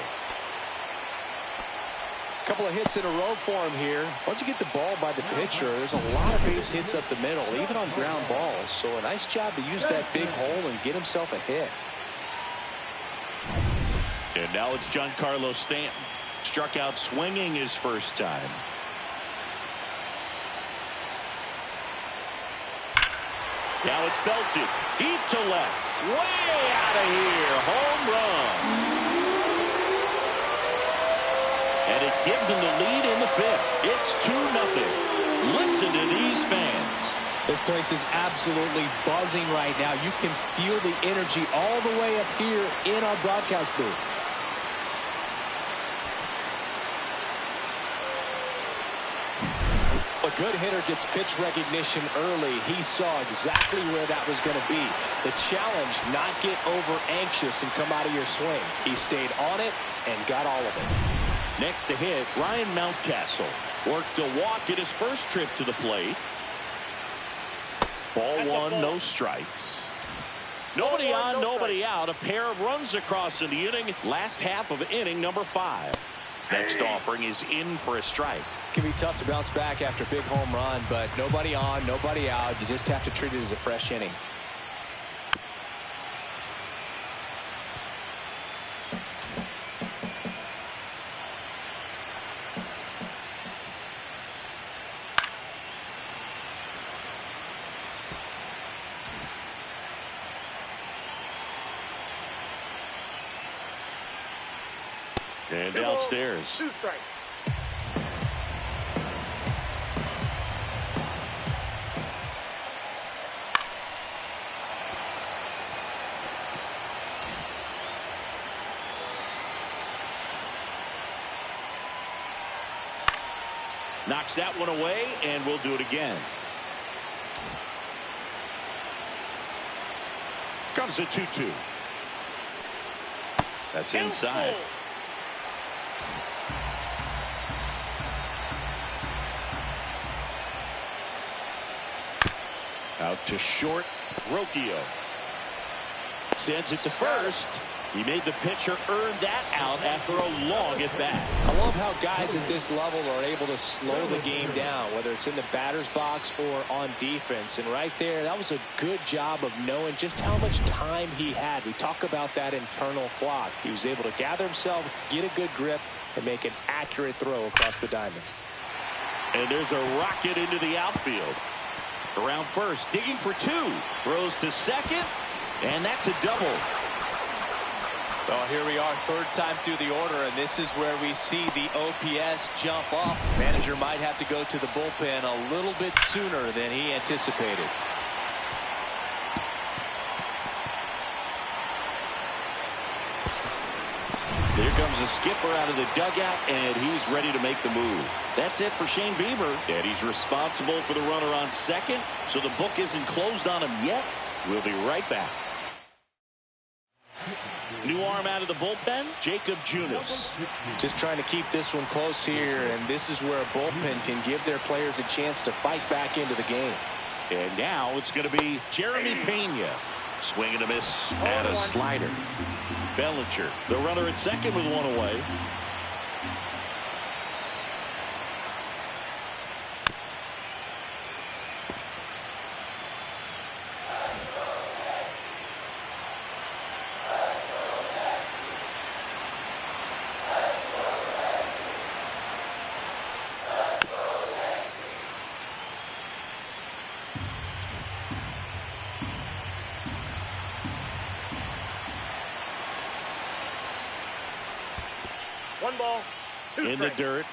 Couple of hits in a row for him here. Once you get the ball by the pitcher, there's a lot of base hits up the middle, even on ground balls. So a nice job to use that big hole and get himself a hit. And now it's Giancarlo Stanton. Struck out swinging his first time. Now it's belted. Deep to left. Way out of here. Home run. And it gives them the lead in the 5th. It's 2-0. Listen to these fans. This place is absolutely buzzing right now. You can feel the energy all the way up here in our broadcast booth. A good hitter gets pitch recognition early. He saw exactly where that was going to be. The challenge, not get over anxious and come out of your swing. He stayed on it and got all of it. Next to hit, Ryan Mountcastle worked a walk in his first trip to the plate. Ball 1, no strikes. Nobody on, nobody out. A pair of runs across in the inning. Last half of inning number 5. Next offering is in for a strike. Can be tough to bounce back after a big home run, but nobody on, nobody out. You just have to treat it as a fresh inning. And downstairs. 2 strikes. Knocks that one away, and we'll do it again. Comes a 2-2. That's inside. Out to short, Rocchio. Sends it to first. He made the pitcher earn that out after a long at-bat. I love how guys at this level are able to slow the game down, whether it's in the batter's box or on defense. And right there, that was a good job of knowing just how much time he had. We talk about that internal clock. He was able to gather himself, get a good grip, and make an accurate throw across the diamond. And there's a rocket into the outfield. Around first, digging for 2. Throws to second, and that's a double. Well, here we are, 3rd time through the order, and this is where we see the OPS jump up. Manager might have to go to the bullpen a little bit sooner than he anticipated. Here comes the skipper out of the dugout, and he's ready to make the move. That's it for Shane Bieber, and he's responsible for the runner on second, so the book isn't closed on him yet. We'll be right back. New arm out of the bullpen, Jacob Junis. Just trying to keep this one close here, and this is where a bullpen can give their players a chance to fight back into the game. And now it's going to be Jeremy Pena. Swing and a miss and a slider. Bellinger, the runner at second with one away. One ball, two in the strikes. dirt.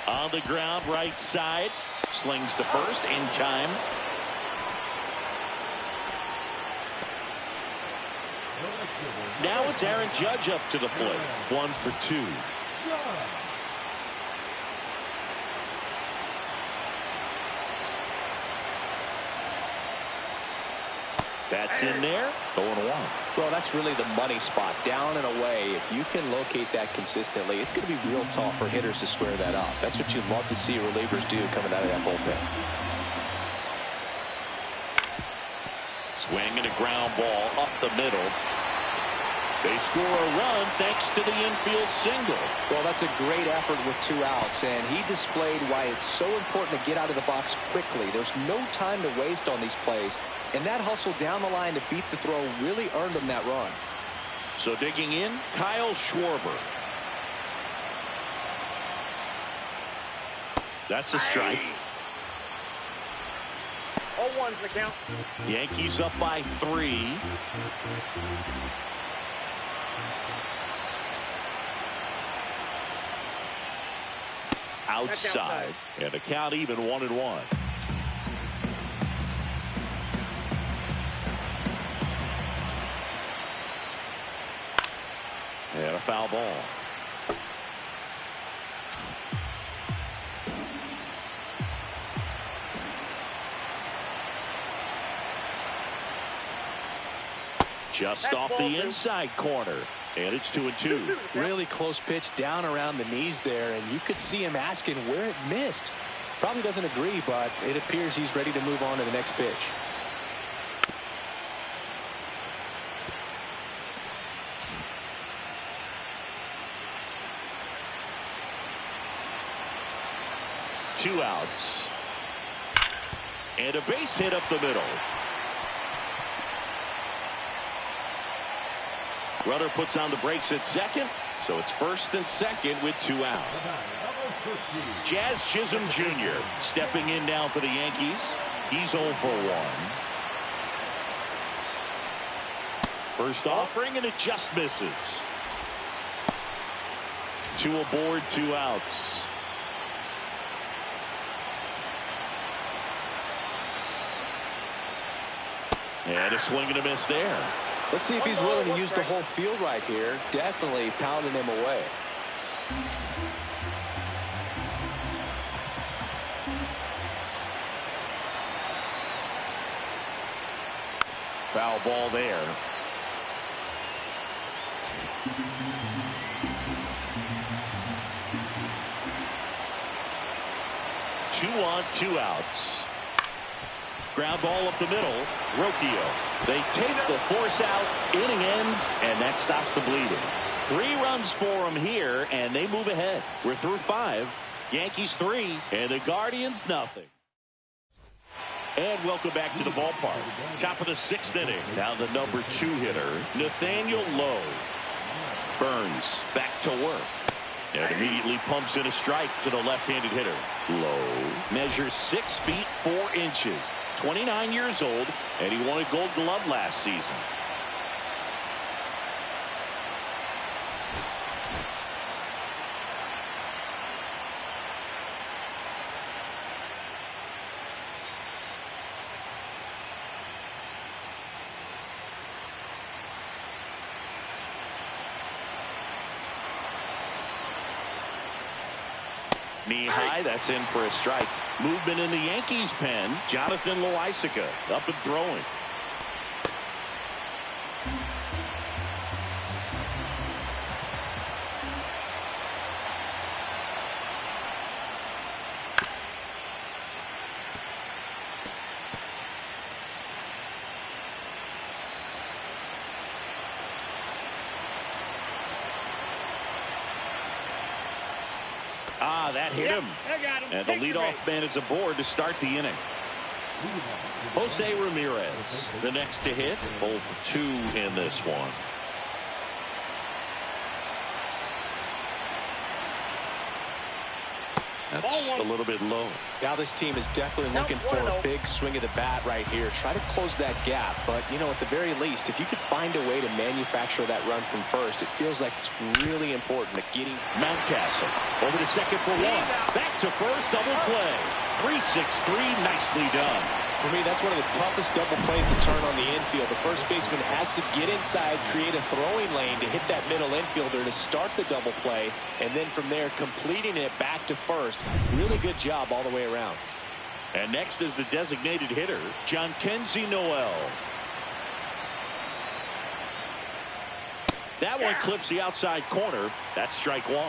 On the ground, right side. Slings to first in time. Now it's Aaron Judge up to the plate. 1 for 2. That's in there. 0-1. Well, that's really the money spot, down and away. If you can locate that consistently, it's going to be real tough for hitters to square that up. That's what you'd love to see relievers do coming out of that bullpen. Swing and a ground ball up the middle. They score a run thanks to the infield single. Well, that's a great effort with 2 outs, and he displayed why it's so important to get out of the box quickly. There's no time to waste on these plays, and that hustle down the line to beat the throw really earned him that run. So digging in, Kyle Schwarber. That's a strike. 0-1's the count. Yankees up by 3. Outside. And the count even 1-1. And a foul ball. Just off the inside corner. And it's 2-2. Really close pitch down around the knees there, and you could see him asking where it missed. Probably doesn't agree, but it appears he's ready to move on to the next pitch. Two outs. And a base hit up the middle. Runner puts on the brakes at second, so it's first and second with 2 out. Jazz Chisholm Jr. stepping in now for the Yankees. He's 0 for 1. First offering, and it just misses. 2 aboard, 2 outs. And a swing and a miss there. Let's see if he's willing to use the whole field right here. Definitely pounding him away. Foul ball there. Two on, 2 outs. Ground ball up the middle. Rocchio. They take the force out. Inning ends, and that stops the bleeding. 3 runs for them here, and they move ahead. We're through 5. Yankees 3, and the Guardians nothing. And welcome back to the ballpark. Top of the 6th inning. Now the number 2 hitter, Nathaniel Lowe. Burns back to work. And immediately pumps in a strike to the left-handed hitter. Lowe measures 6 feet 4 inches. 29 years old, and he won a Gold Glove last season. Knee high, that's in for a strike. Movement in the Yankees pen. Jonathan Loaisiga up and throwing. That hit him. And the leadoff man is aboard to start the inning. Jose Ramirez, the next to hit. Both 2 in this one. That's a little bit low. Now this team is definitely looking for a big swing of the bat right here. Try to close that gap. But, you know, at the very least, if you could find a way to manufacture that run from first, it feels like it's really important at getting. Mountcastle over to second for 1. Back to first, double play. 3-6-3, nicely done. For me, that's one of the toughest double plays to turn on the infield. The first baseman has to get inside, create a throwing lane to hit that middle infielder to start the double play, and then from there completing it back to first. Really good job all the way around. And next is the designated hitter, Jhonkensy Noel. That one clips the outside corner. That's strike 1.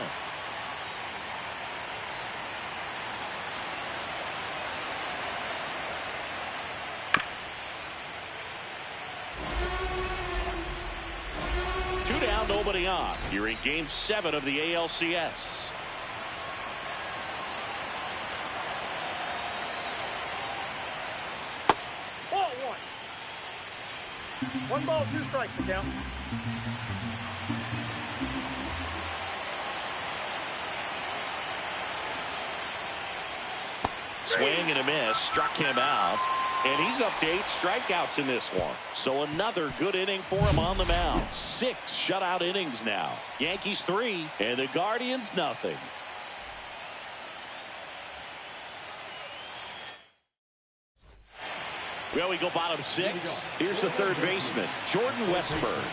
Nobody on. You're in Game 7 of the ALCS. Ball 1. 1 ball, 2 strikes to count. Swing and a miss. Struck him out. And he's up to 8 strikeouts in this one. So another good inning for him on the mound. 6 shutout innings now. Yankees 3 and the Guardians nothing. Well, we go bottom 6. Here's the third baseman, Jordan Westburg.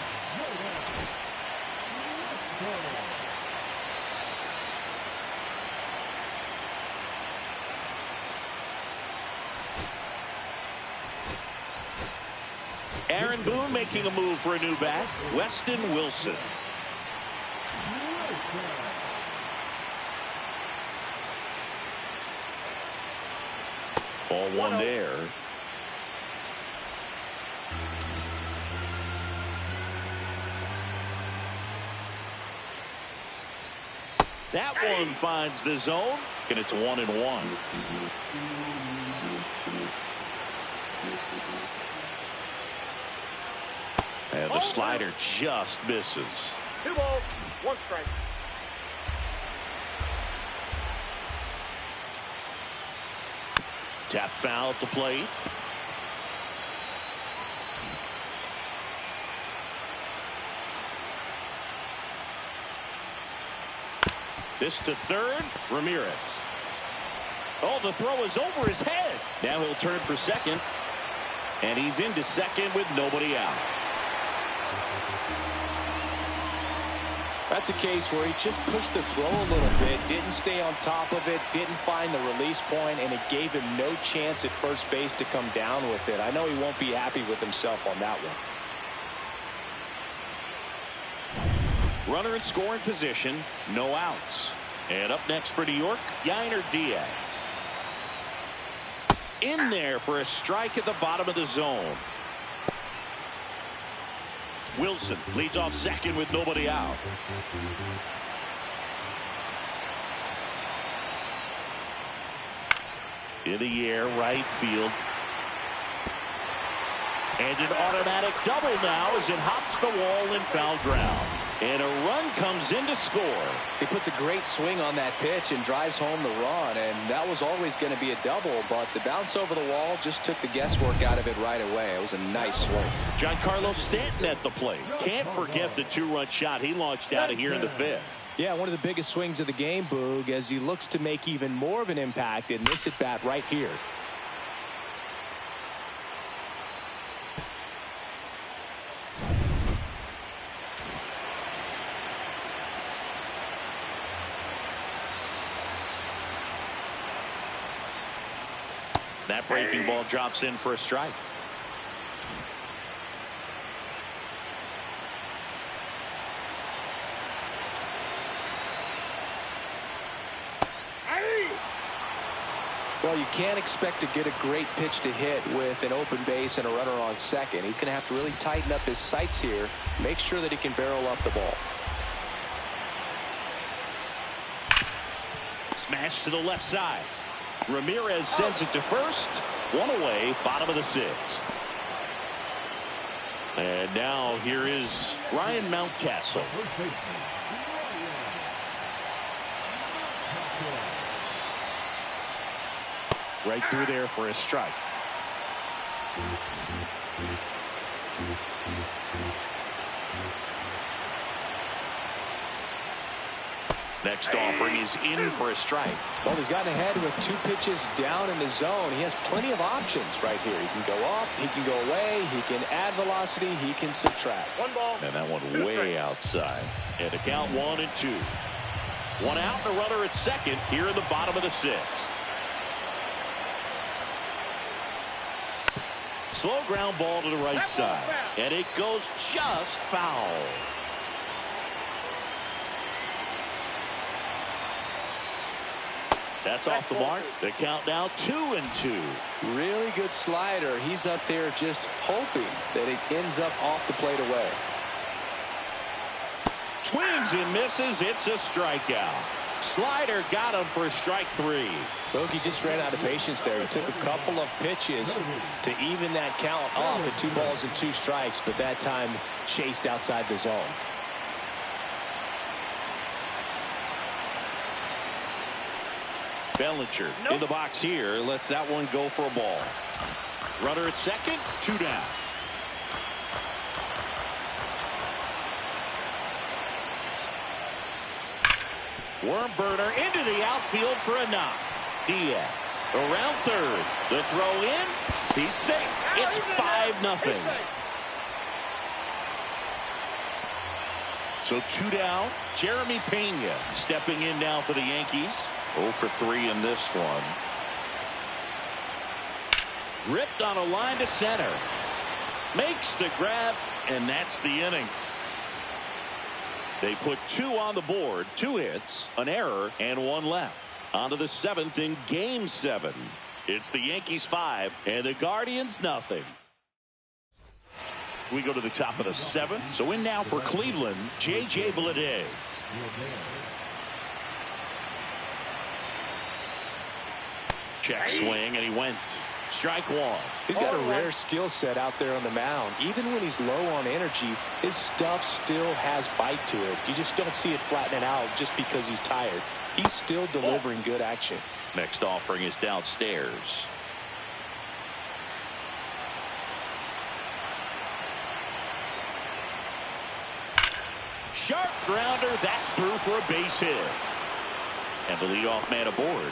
Aaron Boone making a move for a new bat. Weston Wilson. Ball 1 there. That one finds the zone, and it's 1-1. And the slider just misses. 2 balls, 1 strike. Tap foul at the plate. This to third, Ramirez. Oh, the throw is over his head. Now he'll turn for second. And he's into second with nobody out. That's a case where he just pushed the throw a little bit, didn't stay on top of it, didn't find the release point, and it gave him no chance at first base to come down with it. I know he won't be happy with himself on that one. Runner in scoring position, no outs. And up next for New York, Yainer Diaz. In there for a strike at the bottom of the zone. Wilson leads off second with nobody out. In the air, right field. And an automatic double now as it hops the wall in foul ground. And a run comes in to score. He puts a great swing on that pitch and drives home the run, and that was always going to be a double, but the bounce over the wall just took the guesswork out of it right away. It was a nice swing. Giancarlo Stanton at the plate. Can't forget the 2-run shot he launched out of here in the 5th. Yeah, one of the biggest swings of the game, Boog, as he looks to make even more of an impact in this at-bat right here. That breaking ball drops in for a strike. Well, you can't expect to get a great pitch to hit with an open base and a runner on second. He's going to have to really tighten up his sights here, make sure that he can barrel up the ball. Smash to the left side. Ramirez sends it to first. One away, bottom of the sixth. And now here is Ryan Mountcastle. Right through there for a strike. Next offering is in for a strike. Well, he's gotten ahead with 2 pitches down in the zone. He has plenty of options right here. He can go up, he can go away, he can add velocity, he can subtract. One ball. And that one way outside. And to count 1 and 2. One out and a runner at second here in the bottom of the sixth. Slow ground ball to the right side. And it goes just foul. That's off the mark. The count now 2 and 2. Really good slider. He's up there just hoping that it ends up off the plate away. Swings and misses. It's a strikeout. Slider got him for strike 3. Bogey just ran out of patience there. He took a couple of pitches to even that count off at 2 balls and 2 strikes, but that time chased outside the zone. Bellinger in the box here. Lets that one go for a ball. Runner at second. 2 down. Worm burner into the outfield for a knock. Diaz around third. The throw in. He's safe. It's 5-0. So 2 down. Jeremy Pena stepping in now for the Yankees. 0 for 3 in this one. Ripped on a line to center. Makes the grab, and that's the inning. They put 2 on the board, 2 hits, an error, and 1 left. On to the 7th in Game 7. It's the Yankees 5 and the Guardians nothing. We go to the top of the 7th. So in now for Cleveland, J.J. Bleday. Check swing, and he went. Strike 1. He's got a rare skill set out there on the mound. Even when he's low on energy, his stuff still has bite to it. You just don't see it flattening out just because he's tired. He's still delivering good action. Next offering is downstairs. Sharp grounder. That's through for a base hit. And the leadoff man aboard.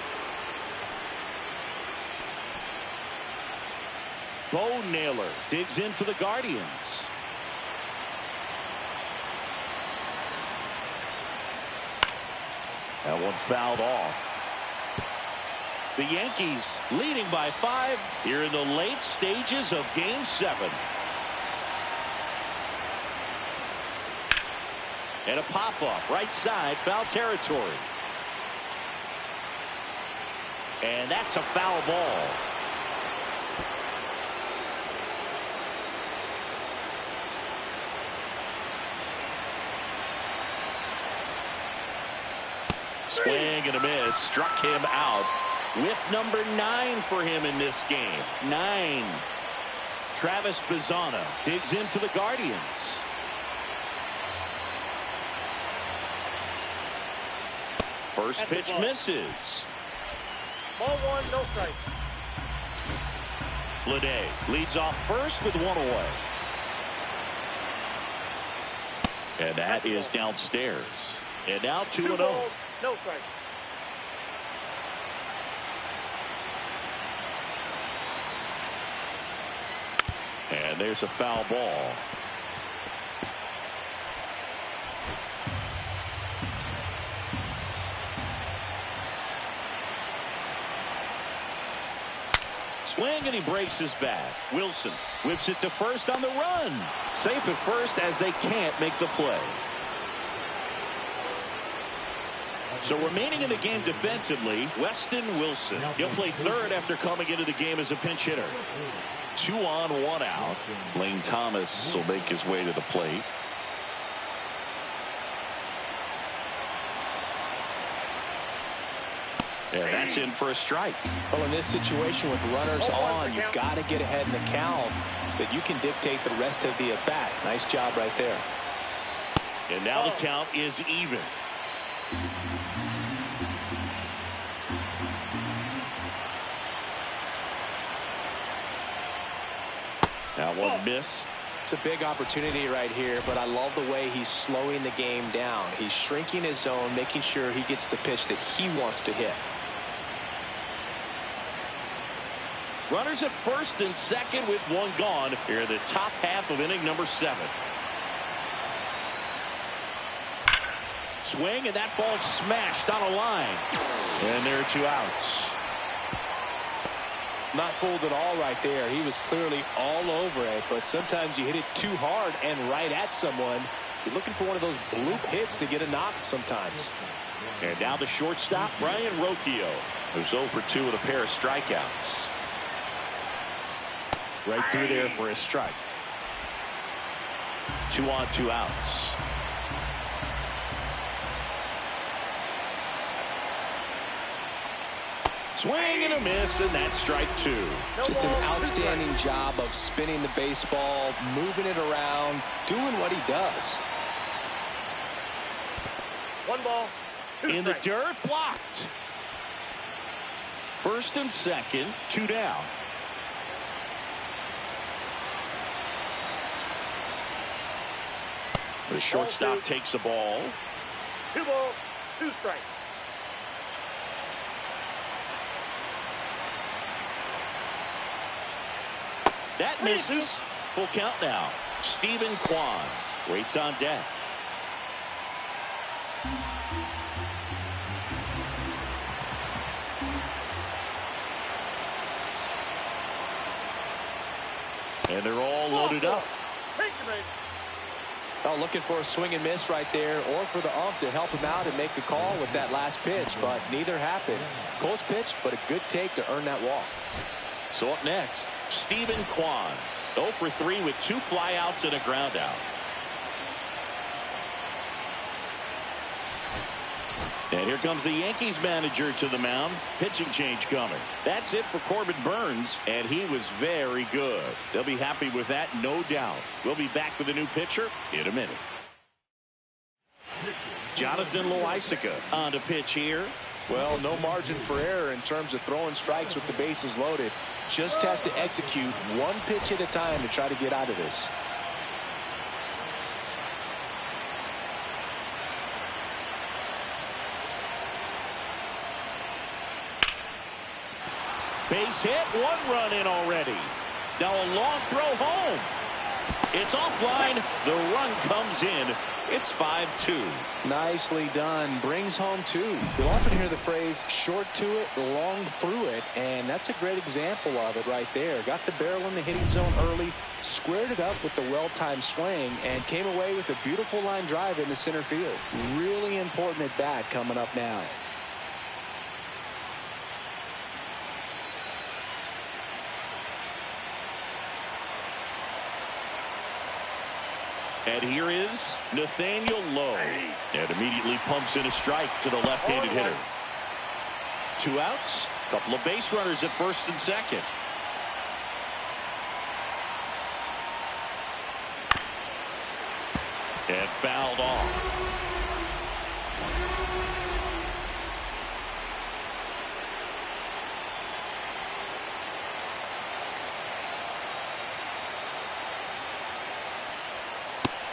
Bo Naylor digs in for the Guardians. That one fouled off. The Yankees leading by 5 here in the late stages of Game 7. And a pop-up right side, foul territory. And that's a foul ball. Swing and a miss. Struck him out. With number 9 for him in this game. 9. Travis Bazzana digs in for the Guardians. First pitch misses. Ball 1, no strikes. Bleday leads off first with 1 away. And that is downstairs. And now 2-0. No strikes. And there's a foul ball. Swing, and he breaks his bat. Wilson whips it to first on the run. Safe at first as they can't make the play. So remaining in the game defensively, Weston Wilson. He'll play third after coming into the game as a pinch hitter. 2 on, 1 out. Lane Thomas will make his way to the plate. Yeah, that's in for a strike. Well, in this situation with runners on, you've got to get ahead in the count so that you can dictate the rest of the at-bat. Nice job right there. And now the count is even. That one missed. It's a big opportunity right here, but I love the way he's slowing the game down. He's shrinking his zone, making sure he gets the pitch that he wants to hit. Runners at first and second with 1 gone here in the top half of inning number 7. Swing, and that ball smashed on a line. And there are 2 outs. Not fooled at all right there. He was clearly all over it, but sometimes you hit it too hard and right at someone. You're looking for one of those bloop hits to get a knock sometimes. And now the shortstop, Brian Rocchio, who's 0 for 2 with a pair of strikeouts. Right through there for a strike. 2 on, 2 outs. Swing and a miss, and that's strike 2. Just an outstanding job of spinning the baseball, moving it around, doing what he does. 1 ball, 2 In the strikes. dirt, blocked. First and second, 2 down. The shortstop takes the ball. 2 balls, 2 strikes. That misses. Full count now. Stephen Kwan waits on deck. And they're all loaded up. Thank you, mate. Oh, looking for a swing and miss right there, or for the ump to help him out and make a call with that last pitch, but neither happened. Close pitch, but a good take to earn that walk. So up next, Stephen Kwan, 0 for 3 with 2 flyouts and a ground out. And here comes the Yankees manager to the mound. Pitching change coming. That's it for Corbin Burns, and he was very good. They'll be happy with that, no doubt. We'll be back with a new pitcher in a minute. Jonathan Loaisiga on to pitch here. Well, no margin for error in terms of throwing strikes with the bases loaded. Just has to execute 1 pitch at a time to try to get out of this. Base hit, 1 run in already. Now a long throw home. It's offline. The run comes in. It's 5-2. Nicely done. Brings home 2. You'll often hear the phrase short to it, long through it, and that's a great example of it right there. Got the barrel in the hitting zone early, squared it up with the well-timed swing, and came away with a beautiful line drive into center field. Really important at bat coming up now. And here is Nathaniel Lowe. And immediately pumps in a strike to the left-handed hitter. 2 outs. Couple of base runners at first and second. And fouled off.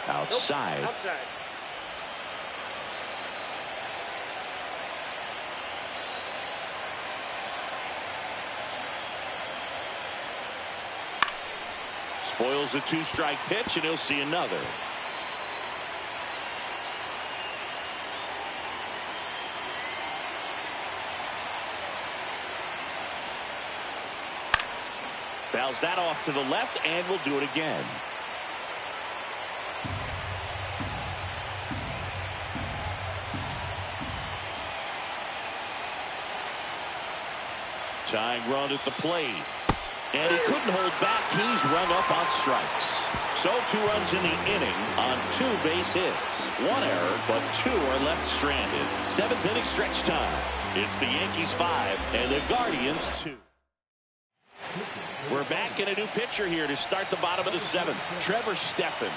Outside. Nope. Outside. Spoils the 2-strike pitch, and he'll see another. Fouls that off to the left and will do it again. Tying run at the plate. And he couldn't hold back. He's rung up on strikes. So 2 runs in the inning on 2 base hits. 1 error, but 2 are left stranded. 7th inning stretch time. It's the Yankees 5 and the Guardians 2. We're back in a new pitcher here to start the bottom of the 7th. Trevor Stephan.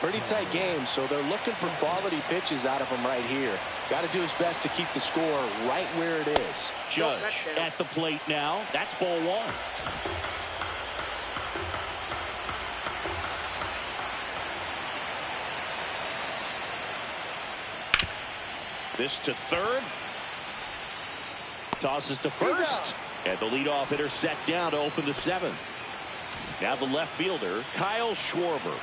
Pretty tight game, so they're looking for quality pitches out of him right here. Got to do his best to keep the score right where it is. Judge at the plate now. That's ball 1. This to third. Tosses to first. And the leadoff hitter set down to open the 7th. Now the left fielder, Kyle Schwarber.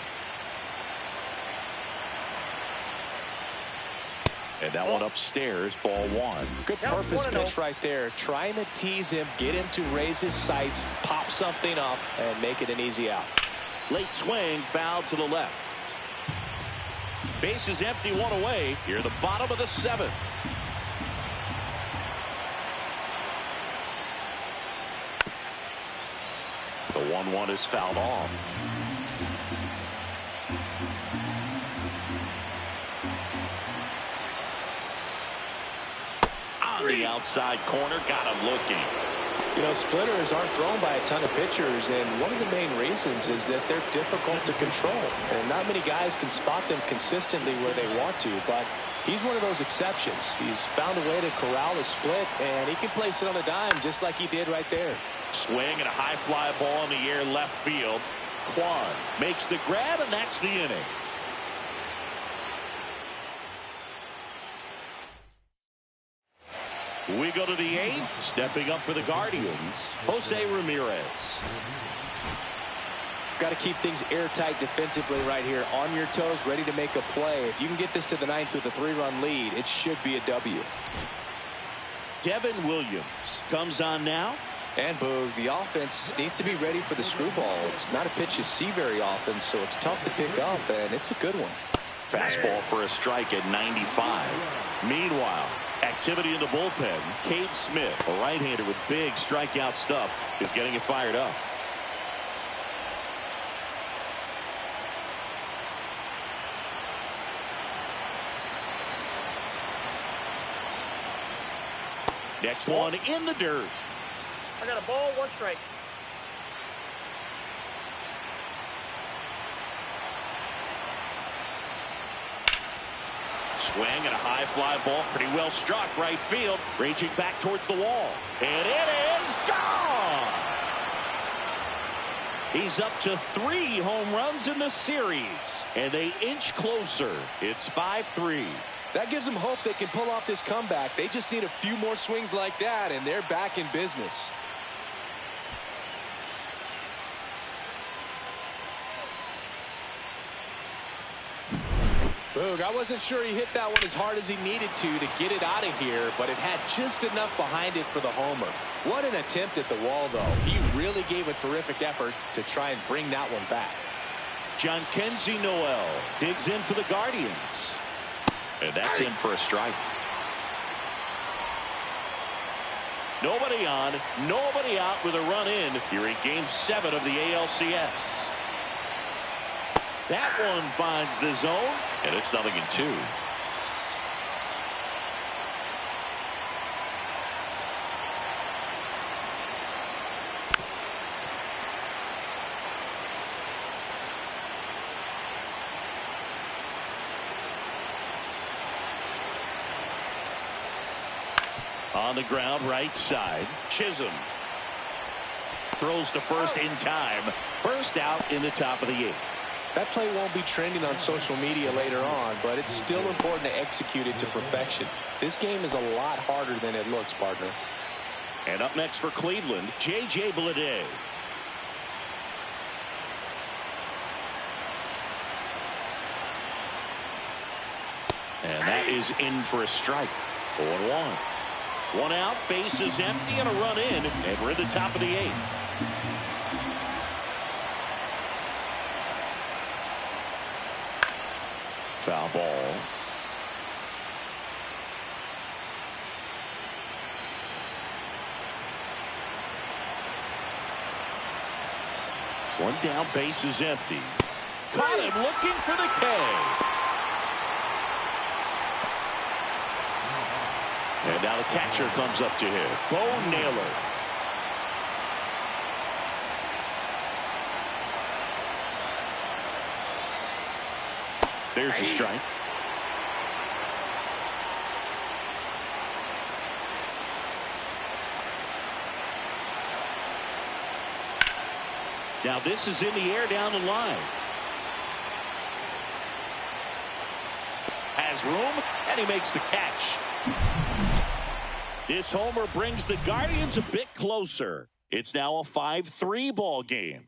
And that one upstairs, ball 1. Good purpose pitch right there. Trying to tease him, get him to raise his sights, pop something up, and make it an easy out. Late swing, foul to the left. Base is empty, 1 away. Here at the bottom of the 7th. The 1-1 is fouled off. On the outside corner, got him looking. You know, splitters aren't thrown by a ton of pitchers, and one of the main reasons is that they're difficult to control. And not many guys can spot them consistently where they want to, but he's one of those exceptions. He's found a way to corral a split, and he can place it on a dime just like he did right there. Swing and a high fly ball in the air left field. Kwan makes the grab, and that's the inning. We go to the 8th. Stepping up for the Guardians, Jose Ramirez. Got to keep things airtight defensively right here. On your toes, ready to make a play. If you can get this to the 9th with a 3-run lead, it should be a W. Devin Williams comes on now. And Boog, the offense needs to be ready for the screwball. It's not a pitch you see very often, so it's tough to pick up, and it's a good one. Fastball for a strike at 95. Meanwhile, activity in the bullpen. Cade Smith, a right-hander with big strikeout stuff, is getting it fired up. Next one in the dirt. I got a ball, 1 strike. Swing and a high fly ball, pretty well struck right field, ranging back towards the wall. And it is gone! He's up to 3 home runs in the series, and they inch closer. It's 5-3. That gives them hope they can pull off this comeback. They just need a few more swings like that, and they're back in business. Boog, I wasn't sure he hit that one as hard as he needed to get it out of here, but it had just enough behind it for the homer. What an attempt at the wall, though. He really gave a terrific effort to try and bring that one back. Jhonkensy Noel digs in for the Guardians. And that's in for a strike. Nobody on, nobody out with a run in here in Game 7 of the ALCS. That one finds the zone, and it's 0-2. On the ground, right side. Chisholm throws to first in time. First out in the top of the 8th. That play won't be trending on social media later on, but it's still important to execute it to perfection. This game is a lot harder than it looks, partner. And up next for Cleveland, J.J. Bleday. And that is in for a strike. 0-1. 1 out, base is empty, and a run in, and we're at the top of the 8th. Foul ball. One down, base is empty. Caught him looking for the K. And now the catcher comes up to hit. Bo Naylor. There's a strike. Now this is in the air down the line. Has room, and he makes the catch. This homer brings the Guardians a bit closer. It's now a 5-3 ball game.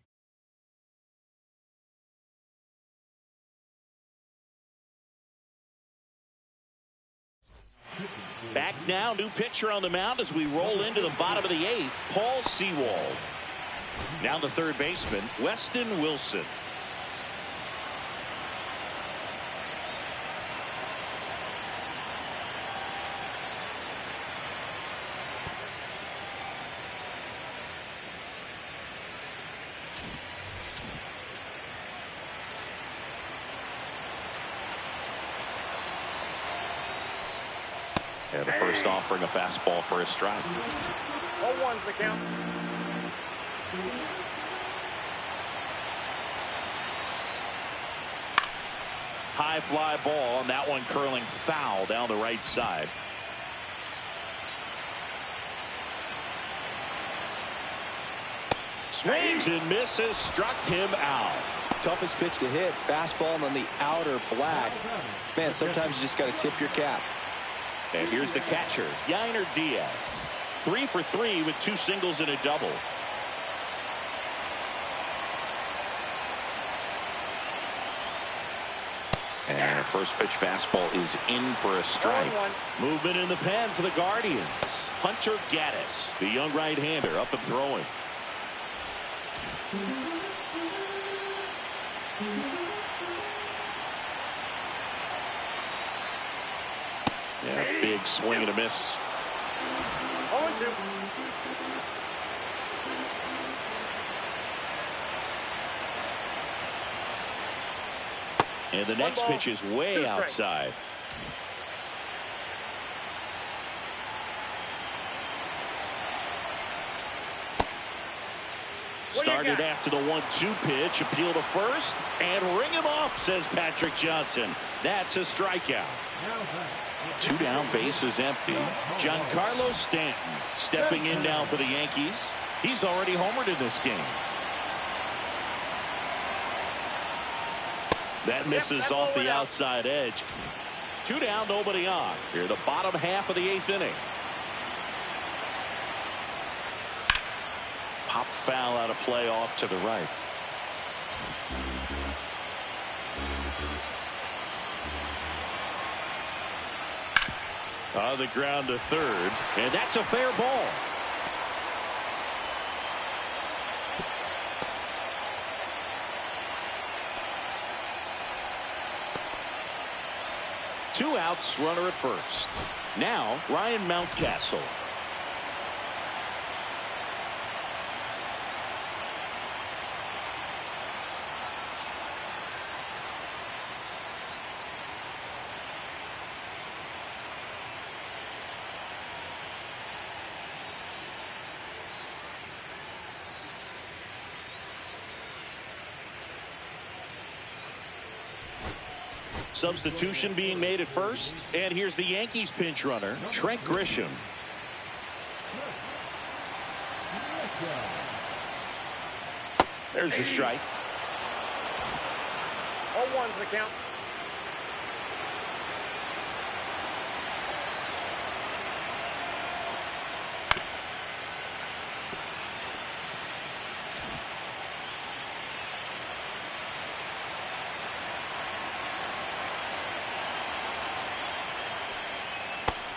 Back now, new pitcher on the mound as we roll into the bottom of the 8th, Paul Sewald. Now the third baseman, Weston Wilson. And the first offering a fastball for a strike. 0-1's the count. High fly ball, and that one curling foul down the right side. Swings and misses, struck him out. Toughest pitch to hit, fastball on the outer black. Man, sometimes you just got to tip your cap. And here's the catcher, Yainer Diaz. 3 for 3 with 2 singles and a double. And first pitch fastball is in for a strike. Movement in the pen for the Guardians. Hunter Gaddis, the young right-hander, up and throwing. Yeah, big swing and a miss. 0-2. And the next pitch is way outside. Started after the 1-2 pitch, appeal to first, and ring him up, says Patrick Johnson. That's a strikeout. 2 down, base is empty. Giancarlo Stanton stepping in now for the Yankees. He's already homered in this game. That misses off the outside edge. 2 down, nobody on. Here, the bottom half of the 8th inning. Pop foul out of play off to the right. On the ground to third, and that's a fair ball. Two outs, runner at first. Now Ryan Mountcastle. Substitution being made at first, and here's the Yankees pinch runner, Trent Grisham. There's the strike. 0-1's the count.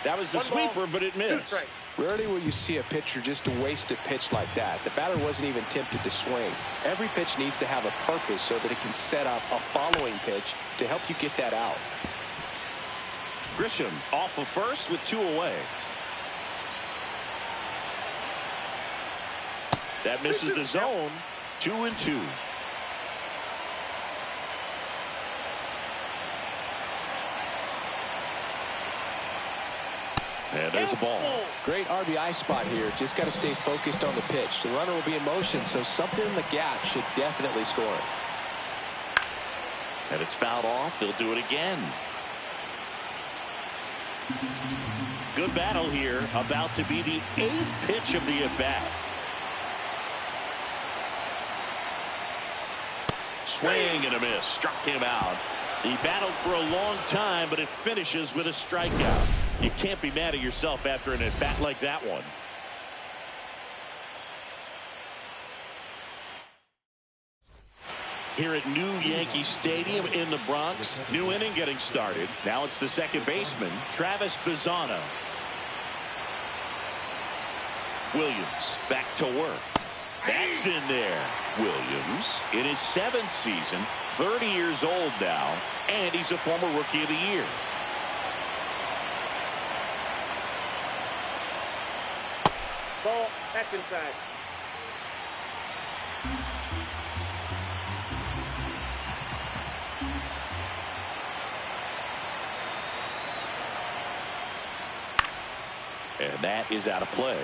That was the sweeper, but it missed. Rarely will you see a pitcher just waste a pitch like that. The batter wasn't even tempted to swing. Every pitch needs to have a purpose so that it can set up a following pitch to help you get that out. Grisham off of first with 2 away. That misses the zone. 2-2. And there's the ball. Great RBI spot here. Just got to stay focused on the pitch. The runner will be in motion, so something in the gap should definitely score it. And it's fouled off. They'll do it again. Good battle here. About to be the 8th pitch of the at-bat. Swing and a miss. Struck him out. He battled for a long time, but it finishes with a strikeout. You can't be mad at yourself after an at-bat like that one. Here at New Yankee Stadium in the Bronx, new inning getting started. Now it's the second baseman, Travis Bazzano. Williams back to work. That's in there. Williams in his 7th season, 30 years old now, and he's a former Rookie of the Year. Ball, that's inside. And that is out of play.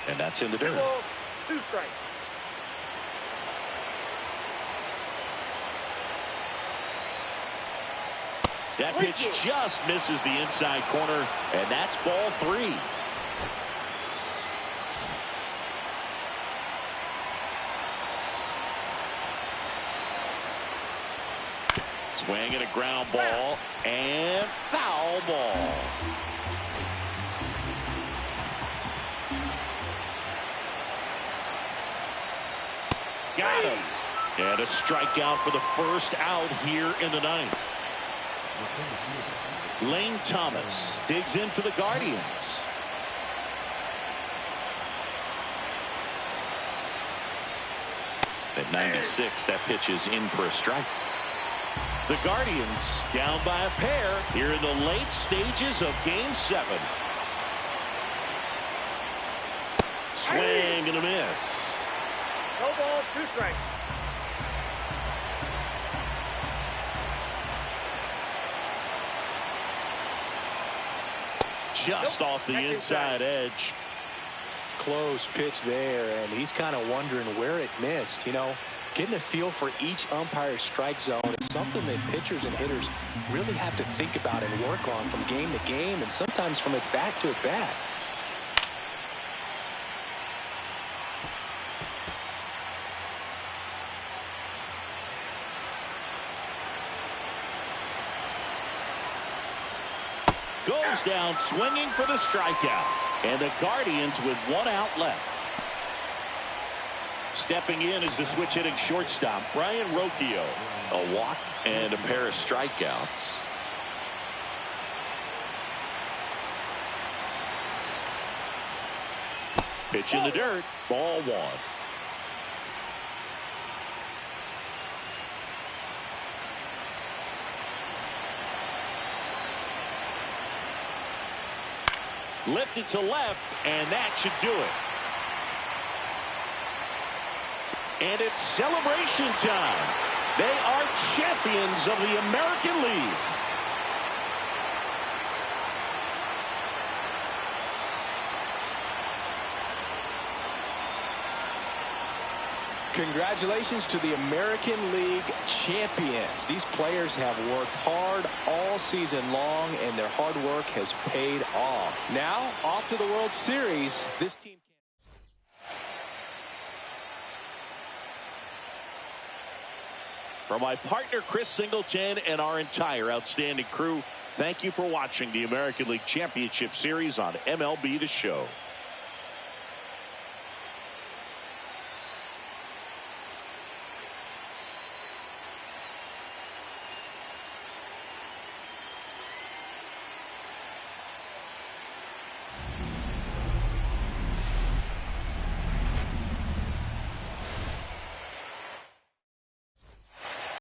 And that's in the dirt. 2 balls, 2 strikes. That pitch just misses the inside corner, and that's ball 3. Swing and a ground ball, and foul ball. Got him. And a strikeout for the first out here in the 9th. Lane Thomas digs in for the Guardians. At 96, that pitch is in for a strike. The Guardians down by a pair here in the late stages of Game 7. Swing and a miss. No ball, 2 strikes. Just off the inside edge. Close pitch there, and he's kind of wondering where it missed. You know, getting a feel for each umpire's strike zone is something that pitchers and hitters really have to think about and work on from game to game, and sometimes from at bat to at bat. Goes down swinging for the strikeout. And the Guardians with 1 out left. Stepping in is the switch hitting shortstop, Brian Rocchio. A walk and a pair of strikeouts. Pitch in the dirt. Ball 1. Lifted to left, and that should do it. And it's celebration time. They are champions of the American League. Congratulations to the American League champions. These players have worked hard all season long, and their hard work has paid off. Now, off to the World Series. This team. For my partner, Chris Singleton, and our entire outstanding crew, thank you for watching the American League Championship Series on MLB The Show.